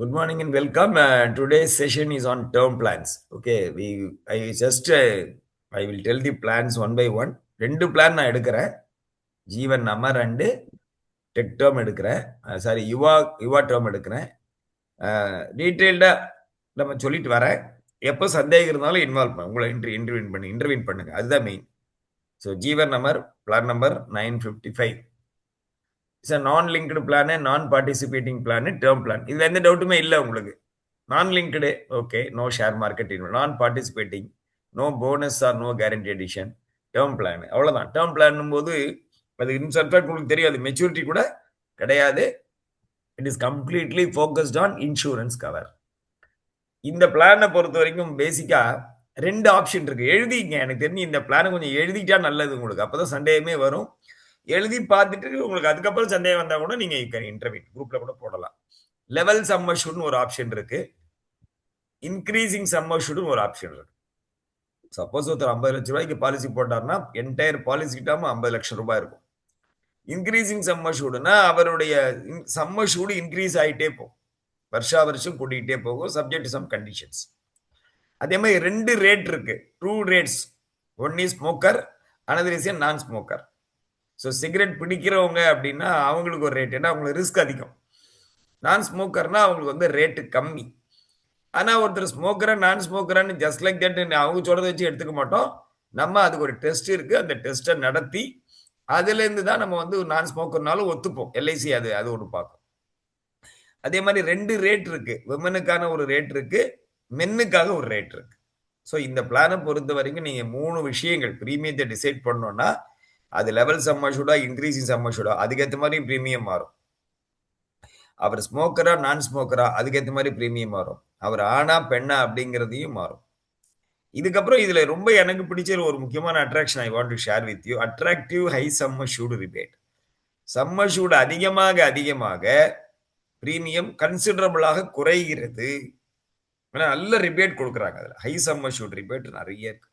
Good morning and welcome. Today's session is on term plans. Okay, I will tell the plans one by one. ரெண்டு plan நான் எடுக்கிறேன். ஜீவன் Amar and tech term எடுக்கிறேன். Sorry யுவா term எடுக்கிறேன். டீட்டெயில்டாக நம்ம சொல்லிட்டு வரேன். எப்போ சந்தேகம் இருந்தாலும் இன்வால்வ் பண்ண உங்களை இன்டர்வியூன் பண்ணுங்க. அதுதான் main. So Jeevan Amar plan number 955. It's a non linked plan, non participating plan, term plan. இதில் எந்த டவுட்டுமே இல்லை உங்களுக்கு. Non linked, okay, no share market, non participating, no bonus or no guarantee edition, term plan. அவ்வளோதான். டேர்ம் பிளான் போது அது in fact உங்களுக்கு தெரியாது, மெச்சூரிட்டி கூட கிடையாது. It is completely focused on insurance cover. இந்த பிளானை பொறுத்த வரைக்கும் பேசிக்காக ரெண்டு ஆப்ஷன் இருக்கு. எழுதிங்க. எனக்கு தெரிஞ்சு இந்த பிளானை கொஞ்சம் எழுதிட்டா நல்லது உங்களுக்கு. அப்போதான் சந்தேகமே வரும். எழுதி பார்த்துட்டு உங்களுக்கு அதுக்கப்புறம் சந்தேகம் வந்தா கூட நீங்க இன்டர்வியூ குரூப்ல கூட போடலாம். லெவல் சம் அஷ்யூர்ட்னு ஒரு ஆப்ஷன் இருக்கு. இன்க்ரீசிங் சம் அஷ்யூர்ட்னு ஒரு ஆப்ஷன் இருக்கு. சப்போஸ் ஒருத்தர் 50 லட்சம் ரூபாய்க்கு பாலிசி போட்டார்னா என்டையர் பாலிசி கிட்டாம 50 லட்சம் ரூபாய் இருக்கும். இன்க்ரீசிங் சம் அஷ்யூர்ட்னா அவருடைய சம் அஷ்யூர்ட் இன்க்ரீஸ் ஆகிட்டே போகும், வருஷம் கூட்டிகிட்டே போகும், சப்ஜெக்ட் சம் கண்டிஷன்ஸ். அதே மாதிரி ரெண்டு ரேட் இருக்கு, two rates. One is smoker, another is non smoker. So cigarette பிடிக்கிறவங்க அப்படின்னா அவங்களுக்கு ஒரு ரேட், ஏன்னா அவங்களுக்கு ரிஸ்க் அதிகம். நான் ஸ்மோக்கர்னா அவங்களுக்கு வந்து ரேட்டு கம்மி. ஆனால் ஒருத்தர் ஸ்மோக்கரா நான் ஸ்மோக்கரான்னு ஜஸ்ட் லைக் தட் அவங்க சொல்றதை வச்சு எடுத்துக்க மாட்டோம். நம்ம அதுக்கு ஒரு டெஸ்ட் இருக்கு, அந்த டெஸ்ட்டை நடத்தி அதுலேருந்து தான் நம்ம வந்து நான் ஸ்மோக்கர்னாலும் ஒத்துப்போம். எல்ஐசி அது ஒன்று பார்க்கும். அதே மாதிரி ரெண்டு ரேட் இருக்கு, விமனுக்கான ஒரு ரேட் இருக்கு, மென்னுக்காக ஒரு ரேட் இருக்கு. ஸோ இந்த பிளானை பொறுத்த வரைக்கும் நீங்க 3 விஷயங்கள் பிரீமியத்தை டிசைட் பண்ணோம்னா, அது லெவல் சம் அஷ்யூர்டா, இன்க்ரீசிங் சம் அஷ்யூர்டா, அதுக்கேற்ற மாதிரி பிரீமியம் மாறும். அவர் ஸ்மோக்கரா நான் ஸ்மோக்கரா, அதுக்கேற்ற மாதிரி பிரீமியம் மாறும். அவர் ஆணா பெண்ணா அப்படிங்கிறதையும் மாறும். இதுக்கப்புறம் இதுல ரொம்ப எனக்கு பிடிச்ச ஒரு முக்கியமான attraction I want to share with you. Attractive high some assured rebate. Some assured அதிகமாக பிரீமியம் கன்சிடரபிளாக குறைகிறது. நல்ல ரிபேட் கொடுக்குறாங்க. அதுல ஹை சம் அஷ்யூர்ட் ரிபேட் நிறைய இருக்கு.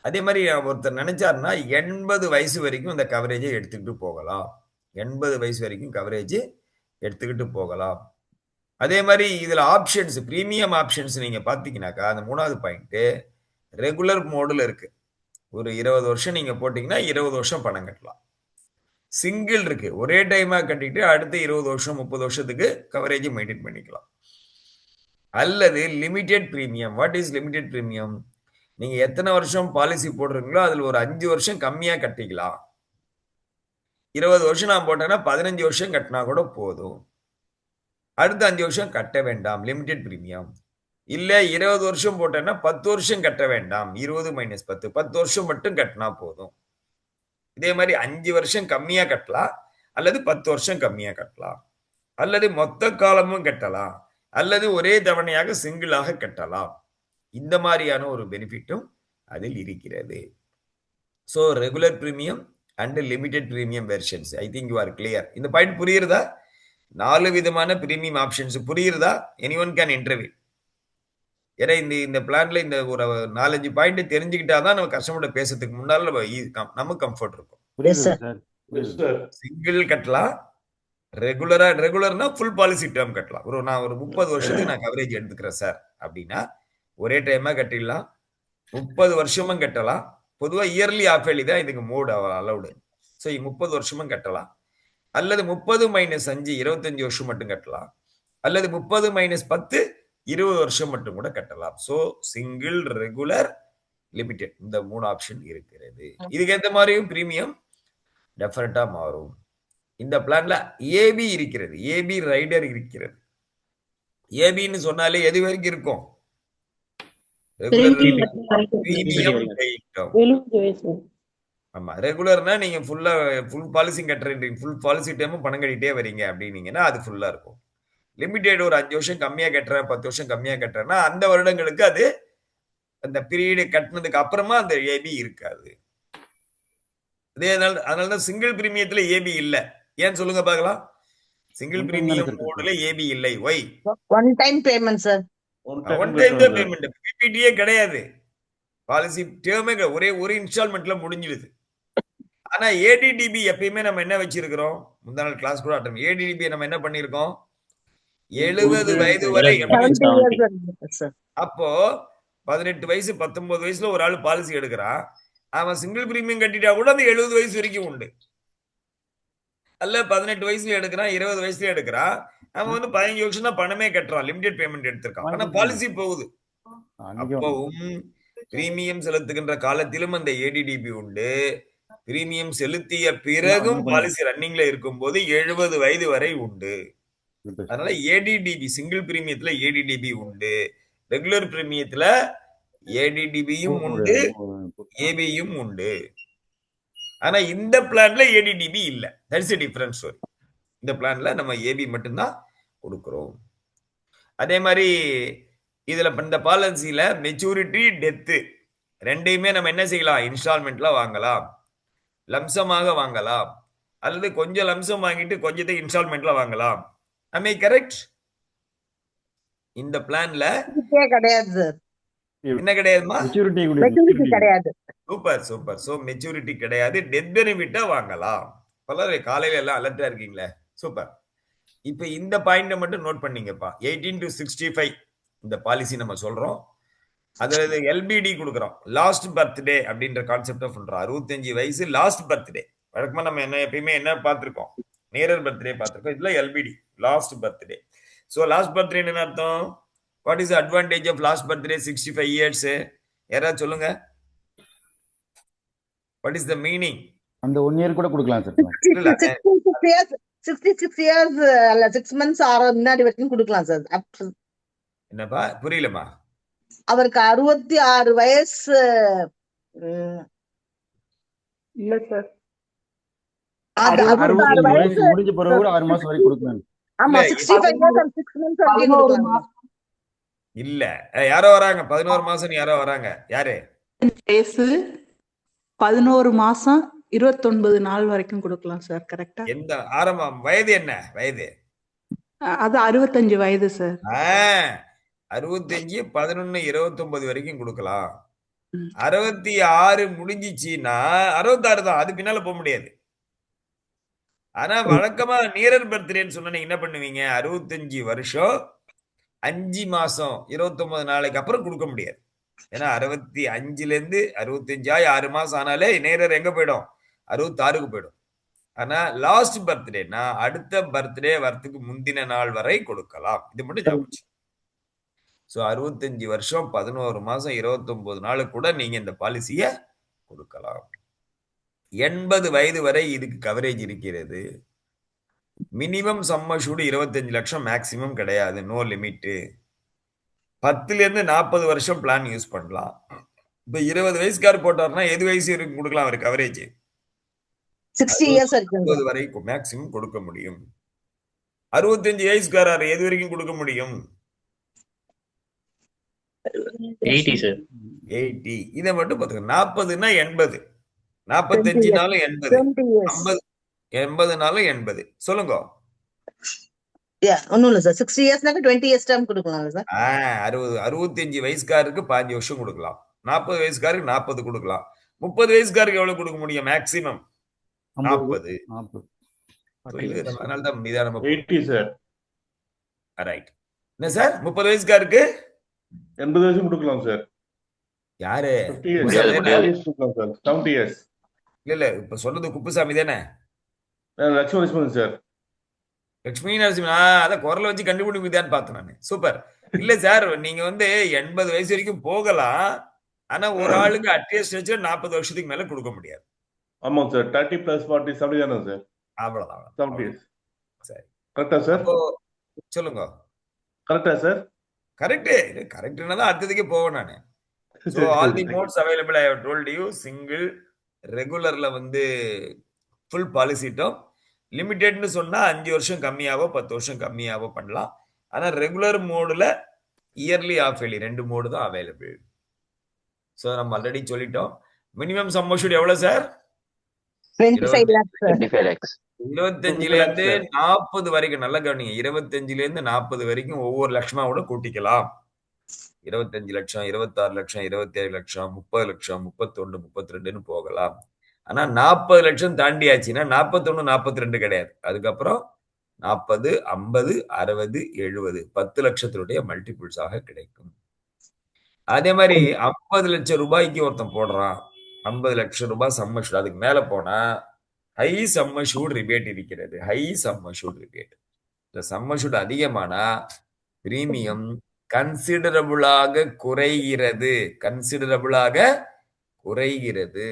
அதே மாதிரி ஒருத்தர் நினைச்சாருன்னா 80 வயசு வரைக்கும் இந்த கவரேஜை எடுத்துக்கிட்டு போகலாம். 80 வயசு வரைக்கும் கவரேஜ் எடுத்துக்கிட்டு போகலாம். அதே மாதிரி இதுல ஆப்ஷன்ஸ், பிரீமியம் ஆப்ஷன்ஸ் நீங்க பாத்தீங்கன்னாக்கா, அந்த 3வது பாயிண்ட் ரெகுலர் மோடுல இருக்கு. ஒரு 20 வருஷம் நீங்க போட்டீங்கன்னா 20 வருஷம் பணம் கட்டலாம். சிங்கிள் இருக்கு, ஒரே டைமா கட்டிட்டு அடுத்த 20 வருஷம் 30 வருஷத்துக்கு கவரேஜ் மெயின்டைன் பண்ணிக்கலாம். அல்லது limited premium. What is limited premium? நீங்க எத்தனை வருஷம் பாலிசி போடுறீங்களோ அதுல ஒரு 5 வருஷம் கம்மியா கட்டிக்கலாம். 20 வருஷம் நான் போட்டேன்னா 15 வருஷம் கட்டினா கூட போதும், அடுத்த 5 வருஷம் கட்ட வேண்டாம், லிமிடெட் பிரீமியம். இல்ல 20 வருஷம் போட்டேன்னா 10 வருஷம் கட்ட வேண்டாம், 20 - 10, 10 வருஷம் மட்டும் கட்டினா போதும். இதே மாதிரி 5 வருஷம் கம்மியா கட்டலாம், அல்லது 10 வருஷம் கம்மியா கட்டலாம், அல்லது மொத்த காலமும் கட்டலாம், அல்லது ஒரே தவணையாக சிங்கிளாக கட்டலாம். இந்த மாதிரியான ஒரு பெனிஃபிட்டும் அதில் இருக்கிறது. So regular premium and limited premium versions. I think you are clear. இந்த பாயிண்ட் புரியுறதா? 4 விதமான பிரீமியம் ஆப்ஷன்ஸ் புரியுறதா? Anyone can interview. ஏன்னா இந்த பிளான்ல இந்த ஒரு 4-5 பாயிண்ட் தெரிஞ்சுக்கிட்டாதான் நம்ம கஸ்டமர்கிட்ட பேசுறதுக்கு முன்னால நமக்கு கம்ஃபர்ட் இருக்கும். சிங்கிள் கட்டலாம், ரெகுலர்னா ஃபுல் பாலிசி டேர்ம் கட்டலாம். நான் ஒரு 30 வருஷத்துக்கு நான் கவரேஜ் எடுத்துக்கிறேன் சார் அப்படின்னா ஒரே டைமா கட்டிடலாம். 30 வருஷமும் கட்டலாம். பொதுவா இயர்லி ஆஃப் ஏர்லி தான் இதுக்கு மோட் அலௌடு. ஸோ 30 வருஷமும் கட்டலாம். அல்லது 30 - 5 25 வருஷம் மட்டும் கட்டலாம். அல்லது 30 - 10 20 வருஷம் மட்டும் கூட கட்டலாம். ஸோ சிங்கிள், ரெகுலர், லிமிடெட், இந்த 3 ஆப்ஷன் இருக்கிறது. இதுக்கு ஏற்ற மாதிரியும் பிரீமியம் டெஃபரட்டா மாறும். இந்த பிளான்ல ஏபி இருக்கிறது, ஏபி ரைடர் இருக்கிறது. ஏபின்னு சொன்னாலே எது வரைக்கும் இருக்கும்? ஆமா, ரெகுலர்னா நீங்க ஃபுல் பாலிசி கட்டுறீங்க, ஃபுல் பாலிசி டைமும் பணம் கட்டிட்டே வரீங்க அப்படின்னீங்கன்னா அது ஃபுல்லா இருக்கும். லிமிடெட் ஒரு 5 வருஷம் கம்மியா கட்டுறேன், 10 வருஷம் கம்மியா கட்டுறேன்னா அந்த வருடங்களுக்கு அது அந்த பீரியட் கட்டினதுக்கு அப்புறமா அந்த ஏபி இருக்காது. அதனாலதான் சிங்கிள் பிரீமியத்துல ஏபி இல்ல. ஏன்னு சொல்லுங்க பார்க்கலாம். சிங்கிள் பிரீமியம் மோட்ல ஏபி இல்லை. Why? One time payment sir. One time தான் பேமெண்ட், பிபிடியே கிடையாது. பாலிசி டேர்மே ஒரே ஒரு இன்ஸ்டால்மெண்ட்ல முடிஞ்சிடுது. ஆனா ஏடிடிபி எப்பயுமே நம்ம என்ன வச்சிருக்கிறோம்? முந்தா நாள் கிளாஸ் கூட அட்டன், ஏடிடிபி நம்ம என்ன பண்ணிருக்கோம்? 70 வயது வரை எப்படி 70 வச்சுக்கலாம்? years இருக்கு sir. அப்போ 18 வயசு 19 வயசுல ஒரு ஆள் பாலிசி எடுக்கிறான். அவன் சிங்கிள் பிரீமியம் கட்டிட்டா கூட அந்த 70 வயசு வரைக்கும் உண்டு. அல்ல 18 வயசுல எடுக்கிறான், 20 வயசுல எடுக்கிறான். அவன் வந்து 15 வருஷம் தான் பணமே கட்டுறான். லிமிடெட் பேமெண்ட் எடுத்திருக்கான். ஆனா பாலிசி போகுது. அப்பவும் பிரீமியம் செலுத்துகின்ற காலத்திலும் அந்த ஏடிடிபி உண்டு. பிரீமியம் செலுத்திய பிறகும் பாலிசி ரன்னிங்ல இருக்கும்போது 70 வயது வரை உண்டு. அதனால ஏடிடிபி சிங்கிள் பிரீமியத்துல ஏடிடிபி உண்டு. ரெகுலர் பிரீமியத்துல ஏடிடிபியும் உண்டு, ஏபியும் உண்டு. ஆனா இந்த பிளான்ல ஏடிடிபி இல்ல. That's a difference story. இந்த பிளான்ல நம்ம ஏபி மட்டும்தான் கொடுக்கிறோம். அதே மாதிரி இதுல இந்த பாலிசியில மெச்சூரிட்டி டெத்து ரெண்டையுமே நம்ம என்ன செய்யலாம்? இன்ஸ்டால்மெண்ட்ல வாங்கலாம், லம்சமாக வாங்கலாம், அல்லது கொஞ்சம் லம்சம் வாங்கிட்டு கொஞ்சத்தை இன்ஸ்டால்மெண்ட்ல வாங்கலாம். am I correct? இந்த பிளான்ல கிடையாது சார். என்ன கிடையாதுமா? மெச்சூரிட்டி கிடையாது. Super super. சோ மெச்சூரிட்டி கிடையாது. டெத் பெனிஃபிட்டா வாங்கலாம். பலர் காலையில எல்லாம் அலர்ட்டா இருக்கீங்களே, சூப்பர். இப்ப இந்த பாயிண்ட மட்டும் நோட் பண்ணீங்கப்பா. 18 to 65 இந்த பாலிசி நம்ம சொல்றோம். அதுல எல்பிடி கொடுக்குறோம். லாஸ்ட் பர்த்டே அப்படின்ற கான்செப்ட சொல்றோம். 65 வயசு லாஸ்ட் பர்த்டே. வழக்கமா நம்ம என்ன எப்பயுமே என்ன பார்த்திருக்கோம்? நியரர் பர்த்டே பார்த்திருக்கோம். இதுல LBD last birthday. So last birthday என்ன அர்த்தம்? What is advantage of last birthday 65 years? யாராவது சொல்லுங்க. What is the meaning? அந்த 1 இயர் கூட கொடுக்கலாம் சார். 66 years அல்ல 6 months ஆற முன்னாடி வரைக்கும் கொடுக்கலாம் சார். என்னப்பா புரியலமா? அவருக்கு 66 வயசு இல்ல சார். 66 வயசு முடிஞ்ச பிறகு கூட 6 மாசம் வரைக்கும் கொடுக்கலாம். ஆமா 65 years and 6 months வரைக்கும் கொடுக்கலாம். இல்ல யாரோ வராங்க 11 மாசம் யாரோ வராங்க. யாரு? வயசு 11 மாசம் 29 நாள் வரைக்கும் கொடுக்கலாம் சார். கரெக்டா? எந்த ஆரம்பம் வயது என்ன வயது? அது 65 வயது சார். 65 11 29 வரைக்கும் கொடுக்கலாம். 66 முடிஞ்சிச்சுன்னா 66 தான். அது பின்னால போக முடியாது. ஆனா வழக்கமா நியரர் பர்த்டேன்னு சொன்னா நீங்க என்ன பண்ணுவீங்க? 65 வருஷம் 5 மாசம் 29 நாளைக்கு அப்புறம் கொடுக்க முடியாது. ஏன்னா 65ல இருந்து 65 ஆகி 6 மாசம் ஆனாலே நேரர் எங்க போயிடும்? 66க்கு போயிடும். ஆனா லாஸ்ட் பர்த்டேனா அடுத்த பர்த்டே வரத்துக்கு முந்தின நாள் வரை கொடுக்கலாம். இது மட்டும் ஞாபகம். சோ 65 வருஷம் 11 மாசம் 29 நாளுக்கு கூட நீங்க இந்த பாலிசிய கொடுக்கலாம். 80 வயது வரை இதுக்கு கவரேஜ் இருக்கிறது. மினிமம் சம் அஷ்யூர்ட் 25 லட்சம், மேக்சிமம் கிடையாது, நோ லிமிட். 10ல இருந்து 40 வருஷம் பிளான் யூஸ் பண்ணலாம். இப்ப 20 வயசுக்கார் போட்டார்னா எது வயசு வரைக்கும் கொடுக்கலாம் அவர் கவரேஜ்? 60 years வரைக்கும் வரைக்கும் மேக்சிமம் கொடுக்க முடியும். 65 வயசுக்காரர் எது வரைக்கும் கொடுக்க முடியும்? 80 சார். 80. இதை மட்டும் பாத்துக்க. 40னா 80, 45 நாளும் 80, 50 80 நாளும் 80. சொல்லுங்க. ஒண்ணும் இல்ல சார். 60 yearsனாக்க 20 years term கொடுக்கலாம்ல சார்? 65 வயசுக்காருக்கு 5 வருஷம் கொடுக்கலாம். 40 வயசுக்காருக்கு 40 கொடுக்கலாம். 30 வயசுக்காருக்கு எவ்வளவு கொடுக்க முடியும் மேக்சிமம்? 40. அதனால தான் மீதான 80 சார். ரைட். என்ன சார் 30 வயசுக்காருக்கு 80 வருஷம் கொடுக்கலாம் சார். யாரு? 50 years கொடுக்கலாம் சார். 70 years. இல்ல இப்ப சொன்னது குப்புசாமி தானே? லட்சுமி லட்சுமணன் சார். லட்சுமி நரசிம்மன். அத குரலை வச்சு கண்டுபிடிக்குதான்னு பார்த்தேன் நான். சூப்பர். இல்ல சார் நீங்க வந்து 80 வயசு வரைக்கும் போகலாம். ஆனா ஒரு ஆளுக்கு அட்லீஸ்ட் 40 வருஷத்துக்கு மேல கொடுக்க முடியாது. ஆமாங்க சார். 30 + 40 70 தானே சார்? அவ்வளவுதான். 70 years. சரி. கரெக்டா சார்? சொல்லுங்க. கரெக்டா சார்? கரெக்ட். கரெக்ட்னா தான் அடுத்ததுக்கே போவேன் நானு. So all the modes available I have told you. Single, ரெகுலர்ல வந்து ஃபுல் பாலிசி டேர்ம், லிமிடெட்னு சொன்னா 5 வருஷம் கம்மியாவோ 10 வருஷம் கம்மியாவோ பண்ணலாம். ஆனா ரெகுலர் மோடுல இயர்லி ஆஃப் இயர்லி 2 மோடு தான் அவைலபிள். சோ நம்ம ஆல்ரெடி சொல்லிட்டோம். மினிமம் சம் அஷ்யூர்ட் எவ்வளவு சார்? 25 lakhs sir. 25 lakhs. 25ல இருந்து 40 வரைக்கும் நல்ல கவனிங்க. 25ல இருந்து 40 வரைக்கும் ஒவ்வொரு லட்சமா கூட கூட்டிக்கலாம். 25 லட்சம், 26 லட்சம், 27 லட்சம், 30 லட்சம், 31, 32ன்னு போகலாம். ஆனா 40 லட்சம் தாண்டியாச்சுன்னா 41, 42 கிடையாது. அதுக்கப்புறம் 40, 50, 60, 70 10 லட்சத்தினுடைய மல்டிபிள்ஸாக கிடைக்கும். அதே மாதிரி 50 லட்சம் ரூபாய்க்கு ஒருத்தன் போடுறான், 50 லட்சம் ரூபாய் சம் அஷ்யூர்ட், அதுக்கு மேல போனா ஹை சம் அஷ்யூர்ட் ரிபேட் இருக்கிறது. High some assured rebate. இந்த சம் அஷ்யூர்ட் அதிகமானா பிரீமியம் கன்சிடரபிளாக குறைகிறது. கன்சிடரபிளாக குறைகிறது.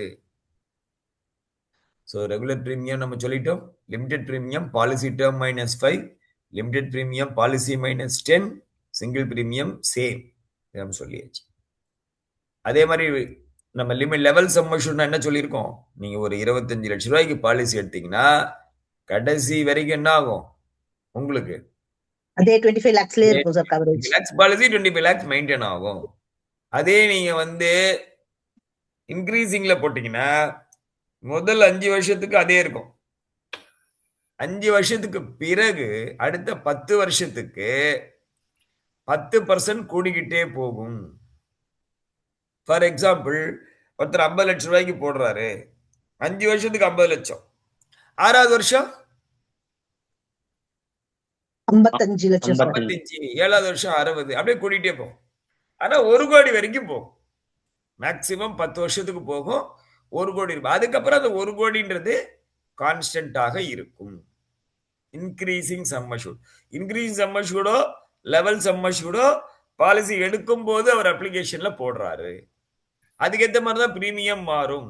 ஸோ ரெகுலர் பிரீமியம் நம்ம சொல்லிட்டோம். Limited premium policy term -5, limited premium policy -10, single premium same நம்ம சொல்லியாச்சு. அதே மாதிரி நம்ம லிமிட் லெவல் சம் அஷ்யூர்ட்னா என்ன சொல்லியிருக்கோம்? நீங்க ஒரு 25 லட்சம் ரூபாய்க்கு பாலிசி எடுத்தீங்கன்னா கடைசி வரைக்கும் என்ன ஆகும் உங்களுக்கு? அதே 25 lakhsலயே இருக்கும் sir coverage. Policy 25 lakhs maintain ஆகும். அதே நீங்க வந்து இன்க்ரீசிங்ல போட்டீங்கன்னா முதல் 5 வருஷத்துக்கு அதே இருக்கும். 5 வருஷத்துக்கு பிறகு அடுத்த 10 வருஷத்துக்கு 10% கூடிக்கிட்டே போகும். ஃபார் எக்ஸாம்பிள் ஒருத்தர் 50 லட்சம் ரூபாய்க்கு போடுறாரு, 5 வருஷத்துக்கு 50 லட்சம், 6வது வருஷம் 55 லட்சம் சார். 55, 7வது வருஷம் 60, அப்படியே கூடிட்டே போகும். ஆனா 1 கோடி வரைக்கும் போகும். மேக்சிமம் 10 வருஷத்துக்கு போகும், 1 கோடி இருக்கும். அதுக்கப்புறம் அந்த 1 கோடின்றது கான்ஸ்டன்டாக இருக்கும். Increasing sum assured. Increasing sum அஷ்யூர்டோ லெவல் சம் அஷ்யூர்டோ பாலிசி எடுக்கும் போது அவர் அப்ளிகேஷன்ல போடுறாரு. அதுக்கேற்ற மாதிரி தான் பிரீமியம் மாறும்.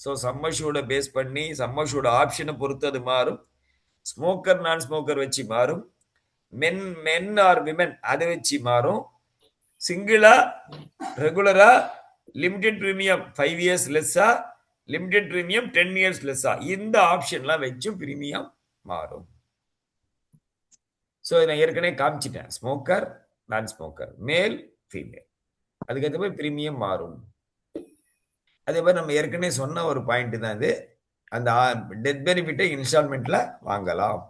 ஸோ சம் அஷ்யூர்டை பேஸ் பண்ணி சம் அஷ்யூர்ட் ஆப்ஷனை பொறுத்து அது மாறும். ஸ்மோக்கர் நான் ஸ்மோக்கர் வச்சு மாறும். மென் ஆர் விமென் அதை வச்சு மாறும். சிங்கிளா ரெகுலரா, லிமிடெட் பிரீமியம் 5 இயர்ஸ் லெஸ்ஸா, லிமிடெட் பிரீமியம் 10 இயர்ஸ் லெஸ்ஸா, இந்த ஆப்ஷன்லாம் வச்சு பிரீமியம் மாறும். ஸோ நான் ஏற்கனவே காமிச்சிட்டேன். Smoker non smoker, male female, அதுக்கேற்ற மாதிரி பிரீமியம் மாறும். அதே மாதிரி நம்ம ஏற்கனவே சொன்ன ஒரு பாயிண்ட் தான் இது. அந்த டெத் பெனிஃபிட்டை இன்ஸ்டால்மெண்ட்ல வாங்கலாம்.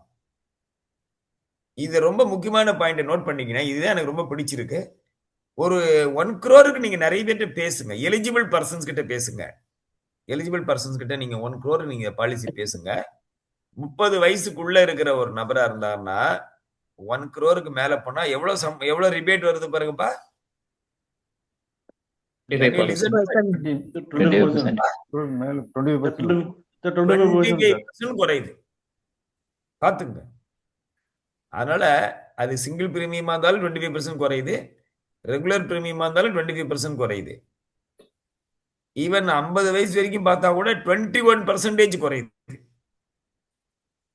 இது ரொம்ப முக்கியமான பாயிண்ட் நோட் பண்ணிக்கினா, இதுதான் எனக்கு ரொம்ப பிடிச்சிருக்கு. ஒரு 1 crore நீங்க நிறைய பேர்கிட்ட பேசுங்க. எலிஜிபிள் பர்சன்ஸ் கிட்ட பேசுங்க. எலிஜிபிள் பர்சன்ஸ் கிட்ட நீங்க 1 crore நீங்க பாலிசி பேசுங்க. 30 வயசுக்குள்ள இருக்கிற ஒரு நபரா இருந்தாருன்னா 1 crore மேல போனா எவ்வளவு ரிபேட் வருது பாருங்கப்பா. 25% குறையுது. பாத்துங்க. அதனால அது சிங்கிள் பிரீமியமா இருந்தாலும் 25% குறையுது, ரெகுலர் பிரீமியமா இருந்தாலும் 25% குறையுது. ஈவன் 50 வயசு வரைக்கும் பார்த்தா கூட 21% குறையுது.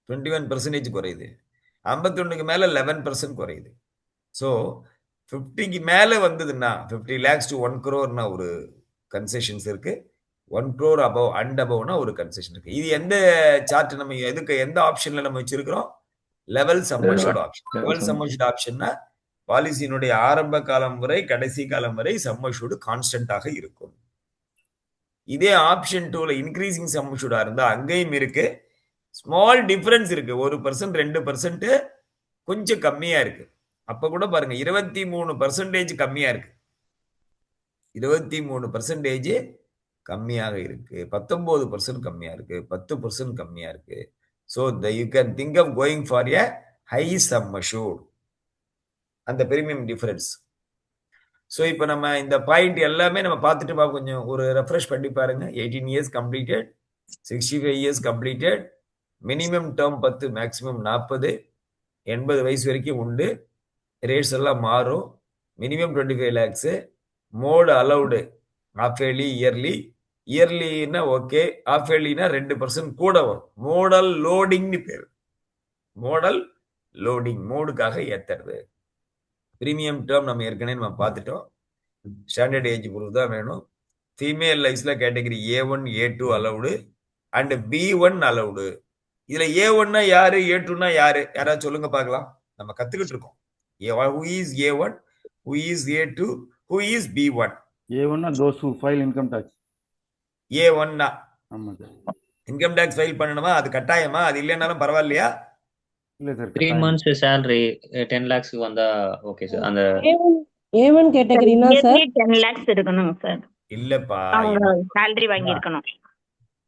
21% குறையுது. 51க்கு மேல 11% குறையுது. ஸோ 50க்கு மேல வந்ததுன்னா 50 lakhs to 1 crore ஒரு கன்செஷன்ஸ் இருக்கு. 1 crore above and aboveனா ஒரு கன்செஷன் இருக்கு. இது எந்த சார்ட் நம்ம எந்த ஆப்ஷன்ல நம்ம வச்சிருக்கிறோம்? Level sum assured option. Level sum assured ஆப்ஷன்னா பாலிசியினுடைய ஆரம்ப காலம் வரை கடைசி காலம் வரை சம் அஷ்யூர்ட் கான்ஸ்டன்டாக இருக்கும். இதே ஆப்ஷன் 2ல இன்க்ரீசிங் சம் அஷ்யூர்டா இருந்தா அங்கேயும் இருக்கு, ஸ்மால் டிஃபரன்ஸ் இருக்கு. 1% 2% கொஞ்சம் கம்மியா இருக்கு. அப்ப கூட பாருங்க 23% கம்மியா இருக்கு. 23% கம்மியாக இருக்கு. 19% கம்மியா இருக்கு. 10% கம்மியா இருக்கு. So you can think of going for a high sum assured. அந்த பிரீமியம் டிஃபரன்ஸ். ஸோ இப்போ நம்ம இந்த பாயிண்ட் எல்லாமே நம்ம பார்த்துட்டு கொஞ்சம் ஒரு ரெஃப்ரெஷ் பண்ணி பாருங்க. 18 years completed, 65 years completed, minimum term 10, maximum 40, 80 வயசு வரைக்கும் உண்டு. ரேட்ஸ் எல்லாம் மாறும். Minimum 25 lakhs, mode allowed half yearly, yearly. இயர்லின்னா ஓகே, ஆஃப் ஏர்லினா 2% கூட வரும். மோடல் லோடிங்னு பேர். மோடல் லோடிங், மோடுக்காக ஏத்துறது. பிரீமியம் டேர்ம் நம்ம ஏற்கனவே நம்ம பார்த்துட்டோம். ஸ்டாண்டர்ட் ஏஜ் ப்ரூஃப் தான் வேணும். ஃபீமேல் லைஃப்ல category A1 A2 allowed and B1 allowed. இதுல A1னா யாரு, A2னா யாரு, யாராவது சொல்லுங்க பார்க்கலாம். நம்ம கத்துக்கிட்டு இருக்கோம். Who is A1, who is A2, who is B1? A1 those who file income tax. A1னா ஆமா சார். இன்கம் டாக்ஸ் ஃபைல் பண்ணணுமா? அது கட்டாயமா? அது இல்லைனாலும் பரவாயில்லையா? இல்ல சார். 3 months salary 10 lakhs வந்தா ஓகே சார். அந்த A1 கேட்டகரினா சார் 10 lakhs இருக்கணும் சார். இல்லப்பா, அவங்க salary வாங்கி இருக்கணும்.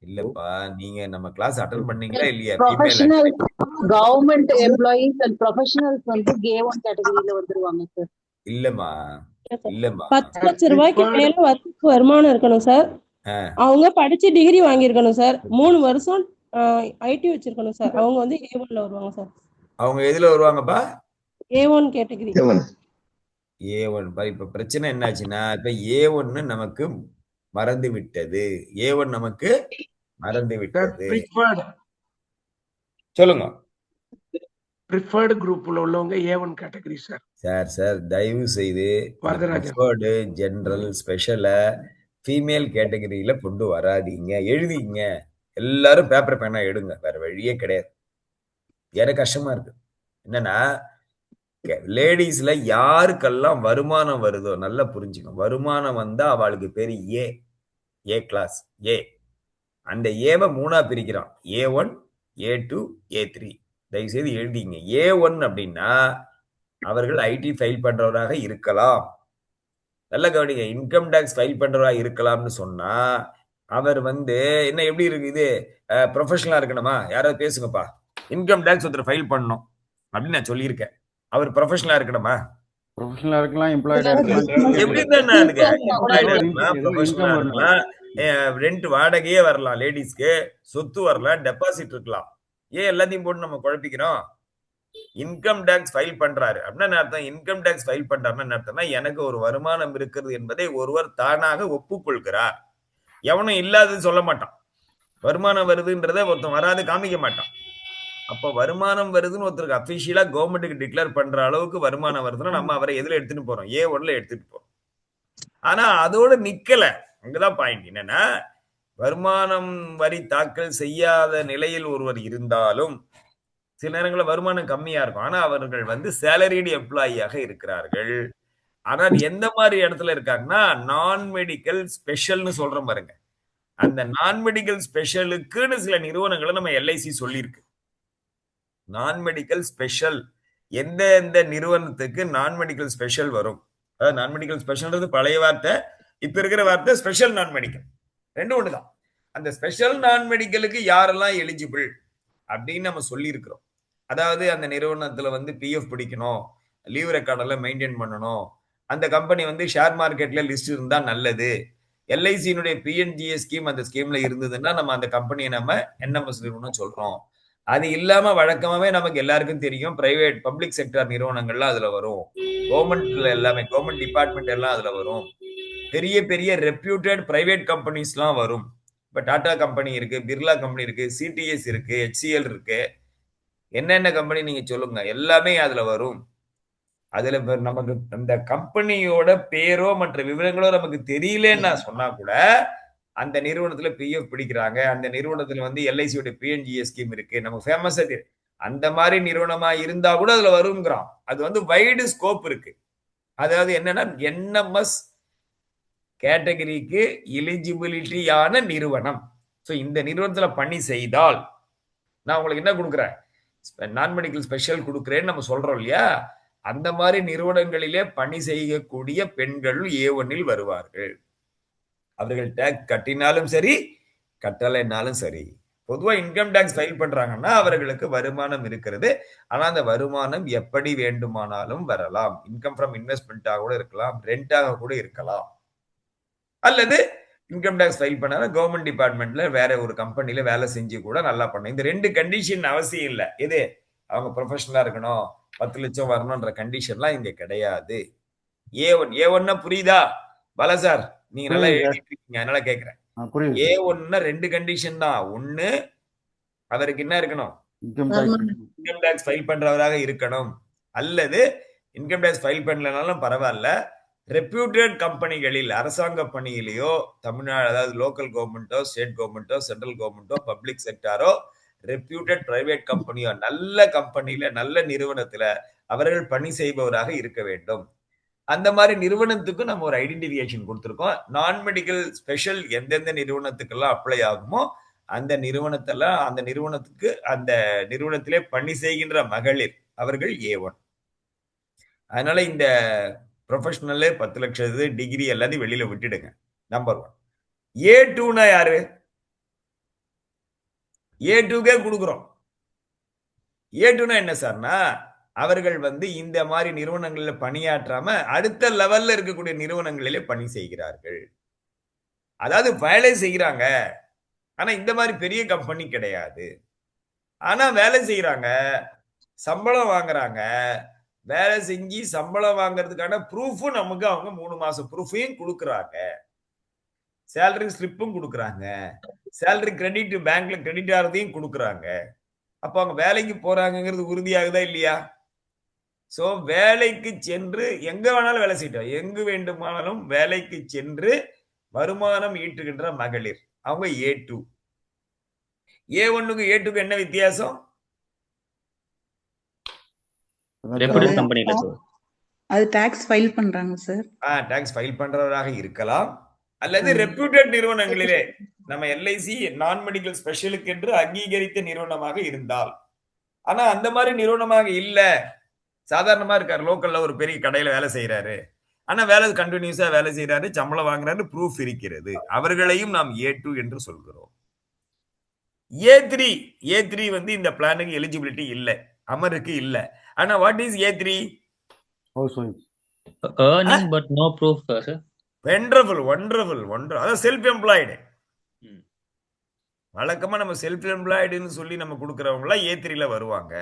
இல்லப்பா, நீங்க நம்ம கிளாஸ் அட்டன் பண்ணீங்களா இல்லையா? Female professional government employees and professionals வந்து A1 கேட்டகரியில வந்துருவாங்க சார். இல்லம்மா, இல்லம்மா. 10 லட்ச ரூபாய்க்கு மேல வருஷத்துக்கு வருமானம் இருக்கணும் சார். ஆ. அவங்க படிச்சு டிகிரி வாங்கியிருக்கணும் சார். 3 வருஷம் ஐடி வச்சிருக்கணும் சார். அவங்க வந்து A1ல வருவாங்க சார். அவங்க எதுல வருவாங்கப்பா? A1 category. A1 இப்ப பிரச்சனை என்னாச்சுன்னா, இப்ப A1 நமக்கு மறந்து விட்டது. A1 நமக்கு மறந்து விட்டது. சொல்லுங்க. ப்ரிஃபர்டு குரூப்ல உள்ளவங்க A1 கேட்டகரி சார். சார் தயவு செய்து வரதராஜன். ப்ரிஃபர்டு, ஜெனரல், ஸ்பெஷல ஃபீமேல் கேட்டகரியில கொண்டு வராதீங்க. எழுதிங்க. எல்லாரும் பேப்பர் பேனா எடுங்க. வேற வழியே கிடையாது. எனக்கு கஷ்டமா இருக்கு. என்னன்னா லேடிஸ்ல யாருக்கெல்லாம் வருமானம் வருதோ நல்லா புரிஞ்சுக்கணும். வருமானம் வந்தா அவளுக்கு பேரு ஏ கிளாஸ் ஏ. அந்த ஏவை 3ஆ பிரிக்கிறான். A1, A2, A3. தயவு செய்து எழுதிங்க. A1 அப்படின்னா அவர்கள் ஐடி ஃபைல் பண்றவராக இருக்கலாம். நல்ல கவனிங்க. இன்கம் டேக்ஸ் ஃபைல் பண்றவராக இருக்கலாம்னு சொன்னா அவர் வந்து என்ன எப்படி இருக்கு இது ப்ரொஃபஷனலா இருக்கணுமா? யாராவது பேசுங்கப்பா. இன்கம் டேக்ஸ் ஒருத்தர் ஃபைல் பண்ணணும் அப்படின்னு நான் சொல்லியிருக்கேன். அவர் ப்ரொஃபஷனலா இருக்கணுமா? ப்ரொஃபஷனலா இருக்கலாம், எம்ப்ளாய்டா இருக்கலாம். எப்படி தான் ப்ரொஃபஷனலா இருக்கலாம், ரெண்ட் வாடகையே வரலாம், லேடிஸ்க்கு சொத்து வரலாம், டெபாசிட் இருக்கலாம். ஏன் எல்லாத்தையும் போட்டு நம்ம குழப்பிக்கிறோம்? இன்கம் டேக்ஸ் ஃபைல் பண்றாரு அப்படின்னா என்ன அர்த்தம்? இன்கம் டேக்ஸ் ஃபைல் பண்றாருன்னா என்ன அர்த்தம்னா எனக்கு ஒரு வருமானம் இருக்கிறது என்பதை ஒருவர் தானாக ஒப்புக்கொள்கிறார். எவனும் இல்லாதது சொல்ல மாட்டான். வருமானம் வருதுன்றத ஒருத்தன் வராது காமிக்க மாட்டான். அப்ப வருமானம் வருதுன்னு ஒருத்தருக்கு அபிஷியலா கவர்மெண்ட்டுக்கு டிக்ளேர் பண்ற அளவுக்கு வருமானம் வருதுன்னா நம்ம அவரை எதுல எடுத்துட்டு போறோம்? A1ல எடுத்துட்டு போறோம். ஆனா அதோட நிக்கல. அங்கதான் பாயிண்ட். என்னன்னா வருமானம் வரி தாக்கல் செய்யாத நிலையில் ஒருவர் இருந்தாலும் சில நேரங்களில் வருமானம் கம்மியா இருக்கும். ஆனா அவர்கள் வந்து சேலரிடு எம்ப்ளாயியாக இருக்கிறார்கள். ஆனால் எந்த மாதிரி இடத்துல இருக்காங்கன்னா நான் மெடிக்கல் ஸ்பெஷல்னு சொல்றோம் பாருங்க. அந்த நான் மெடிக்கல் ஸ்பெஷலுக்குன்னு சில நிறுவனங்களை நம்ம LIC சொல்லியிருக்கு. நான் மெடிக்கல் ஸ்பெஷல் எந்த நிறுவனத்துக்கு நான் மெடிக்கல் ஸ்பெஷல் வரும்? அதாவது நான் மெடிக்கல் ஸ்பெஷல்ன்றது பழைய வார்த்தை, இப்ப இருக்கிற வார்த்தை ஸ்பெஷல் நான் மெடிக்கல். ரெண்டும் ஒண்ணுதான். அந்த ஸ்பெஷல் நான் மெடிக்கலுக்கு யாரெல்லாம் எலிஜிபிள் அப்படின்னு நம்ம சொல்லி இருக்கிறோம். அதாவது அந்த நிறுவனத்துல வந்து PF பிடிக்கணும், லீவ் ரெக்கார்டெல்லாம் மெயின்டைன் பண்ணணும், அந்த கம்பெனி வந்து ஷேர் மார்க்கெட்ல லிஸ்ட் இருந்தா நல்லது, LIC-னுடைய PNGA ஸ்கீம் அந்த ஸ்கீம்ல இருந்ததுன்னா நம்ம அந்த கம்பெனியை நம்ம NMS நிறுவனம் சொல்றோம். அது இல்லாம வழக்கமாவே நமக்கு எல்லாருக்கும் தெரியும் பிரைவேட் பப்ளிக் செக்டர் நிறுவனங்கள்லாம் அதுல வரும். கவர்மெண்ட்ல எல்லாமே கவர்மெண்ட் டிபார்ட்மெண்ட் எல்லாம் அதுல வரும். பெரிய பெரிய ரெப்யூட்டட் பிரைவேட் கம்பெனிஸ்லாம் வரும். இப்ப டாடா கம்பெனி இருக்கு, பிர்லா கம்பெனி இருக்கு, CTS இருக்கு, HCL இருக்கு. என்னென்ன கம்பெனி நீங்க சொல்லுங்க, எல்லாமே அதுல வரும். அதுல நமக்கு அந்த கம்பெனியோட பேரோ மற்ற விவரங்களோ நமக்கு தெரியலன்னு நான் சொன்னா கூட அந்த நிறுவனத்துல PF பிடிக்கிறாங்க, அந்த நிறுவனத்துல வந்து LIC-யோட PNGA ஸ்கீம் இருக்கு, நமக்கு ஃபேமஸா தெரியும். அந்த மாதிரி நிறுவனமா இருந்தா கூட அதுல வருங்கிறான். அது வந்து வைடு ஸ்கோப் இருக்கு. அதாவது என்னன்னா NMS கேட்டகரிக்கு எலிஜிபிலிட்டியான நிறுவனம். ஸோ இந்த நிறுவனத்துல பணி செய்தால் நான் உங்களுக்கு என்ன கொடுக்குறேன்? நான் மெடிக்கல் ஸ்பெஷல் கொடுக்குறேன்னு நம்ம சொல்றோம் இல்லையா? அந்த மாதிரி நிறுவனங்களிலே பணி செய்யக்கூடிய பெண்கள் A1-இல் வருவார்கள். அவர்கள் டேக்ஸ் கட்டினாலும் சரி, கட்டலைனாலும் சரி. பொதுவா இன்கம் டேக்ஸ் ஃபைல் பண்றாங்கன்னா அவர்களுக்கு வருமானம் இருக்கிறது. ஆனா அந்த வருமானம் எப்படி வேண்டுமானாலும் வரலாம். இன்கம் ஃப்ரம் இன்வெஸ்ட்மெண்ட்டாக கூட இருக்கலாம், ரெண்டாக கூட இருக்கலாம். அல்லது இன்கம் டேக்ஸ் ஃபைல் பண்ணாத கவர்மெண்ட் டிபார்ட்மெண்ட்ல வேற ஒரு கம்பெனில வேலை செஞ்சு கூட நல்லா பண்ண. இந்த 2 கண்டிஷன் அவசியம் இல்லை. எது? அவங்க ப்ரொஃபஷனலா இருக்கணும், 10 லட்சம் வரணும்ன்ற கண்டிஷன்லாம் இங்க கிடையாது. A1 புரியுதா பாலா சார்? நீங்க நல்லா எழுதிட்டு இருக்கீங்க, அதனால கேட்கிறேன். A1 2 கண்டிஷன் தான். ஒண்ணு, அவருக்கு என்ன இருக்கணும்? இன்கம் டேக்ஸ் ஃபைல் பண்றவராக இருக்கணும். அல்லது இன்கம் டேக்ஸ் ஃபைல் பண்ணலனாலும் பரவாயில்ல, ரெப்யூட்டட் கம்பெனிகளில் அரசாங்க பணியிலேயோ, தமிழ்நாடு அதாவது லோக்கல் கவர்மெண்ட்டோ, ஸ்டேட் கவர்மெண்ட்டோ, சென்ட்ரல் கவர்மெண்ட்டோ, பப்ளிக் செக்டாரோ, ரெப்யூட்டட் பிரைவேட் கம்பெனியோ, நல்ல கம்பெனியில நல்ல நிறுவனத்துல அவர்கள் பணி செய்பவராக இருக்க வேண்டும். அந்த மாதிரி நிறுவனத்துக்கு நம்ம ஒரு ஐடென்டிஃபிகேஷன் கொடுத்துருக்கோம். நான் மெடிக்கல் ஸ்பெஷல் எந்தெந்த நிறுவனத்துக்கெல்லாம் அப்ளை ஆகுமோ அந்த நிறுவனத்தெல்லாம் அந்த நிறுவனத்துக்கு அந்த நிறுவனத்திலே பணி செய்கின்ற மகளிர் அவர்கள் A1. அதனால இந்த ப்ரொஃபஷனல் 10 லட்சம் டிகிரி எல்லாத்தையும் வெளியில விட்டுடுங்க. நம்பர் 1. A2னா யாரு? A2க்கே கொடுக்குறோம். A2னா என்ன சார்னா, அவர்கள் வந்து இந்த மாதிரி நிறுவனங்களில் பணியாற்றாம அடுத்த லெவல்ல இருக்கக்கூடிய நிறுவனங்களிலே பணி செய்கிறார்கள். அதாவது வேலை செய்கிறாங்க, ஆனா இந்த மாதிரி பெரிய கம்பெனி கிடையாது. ஆனா வேலை செய்யறாங்க, சம்பளம் வாங்குறாங்க. வேலை செஞ்சு சம்பளம் வாங்குறதுக்கான ப்ரூஃபும் நமக்கு அவங்க 3 மாசம் ப்ரூஃபையும் கொடுக்குறாங்க. சேலரி ஸ்லிப்பும் கொடுக்குறாங்க. சேலரி கிரெடிட் பேங்க்ல கிரெடிட் ஆகிறதையும் கொடுக்குறாங்க. அப்ப அவங்க வேலைக்கு போறாங்கிறது உறுதியாகுதா இல்லையா? சோ வேலைக்கு சென்று எங்க வேணாலும் வேலை செய்யட்டும், எங்கு வேண்டுமானாலும் வேலைக்கு சென்று வருமானம் ஈட்டுகின்ற மகளிர் அவங்க A2. A1க்கு A2க்கு என்ன வித்தியாசம்? ரெப்யூட்டட் கம்பெனில சார். அது டாக்ஸ் ஃபைல் பண்றாங்க சார். டாக்ஸ் ஃபைல் பண்றவராக இருக்கலாம், அல்லது ரெப்யூட்டட் நிறுவனங்களிலே நம்ம எல்ஐசி நான் மெடிக்கல் ஸ்பெஷலுக்கு என்று அங்கீகரித்த நிறுவனமாக இருந்தால். ஆனா அந்த மாதிரி நிறுவனமாக இல்ல, சாதாரணமா இருக்காரு, லோக்கல்ல ஒரு பெரிய கடையில வேலை செய்யறாரு, ஆனா வேலை கண்டினியூஸா வேலை செய்யறாரு, சம்பளம் வாங்குறாரு, ப்ரூஃப் இருக்கிறது, அவர்களையும் நாம் A2 என்று சொல்கிறோம். A3 வந்து இந்த பிளானுக்கு எலிஜிபிலிட்டி இல்ல, அமருக்கு இல்ல. ஆனா what is A3? House wife. Earning but no proof, sir. Wonderful. அதாவது செல்ஃப் எம்ப்ளாய்டு. வழக்கமா நம்ம செல்ஃப் எம்ப்ளாய்டுன்னு சொல்லி நம்ம கொடுக்கறவங்க A3ல வருவாங்க.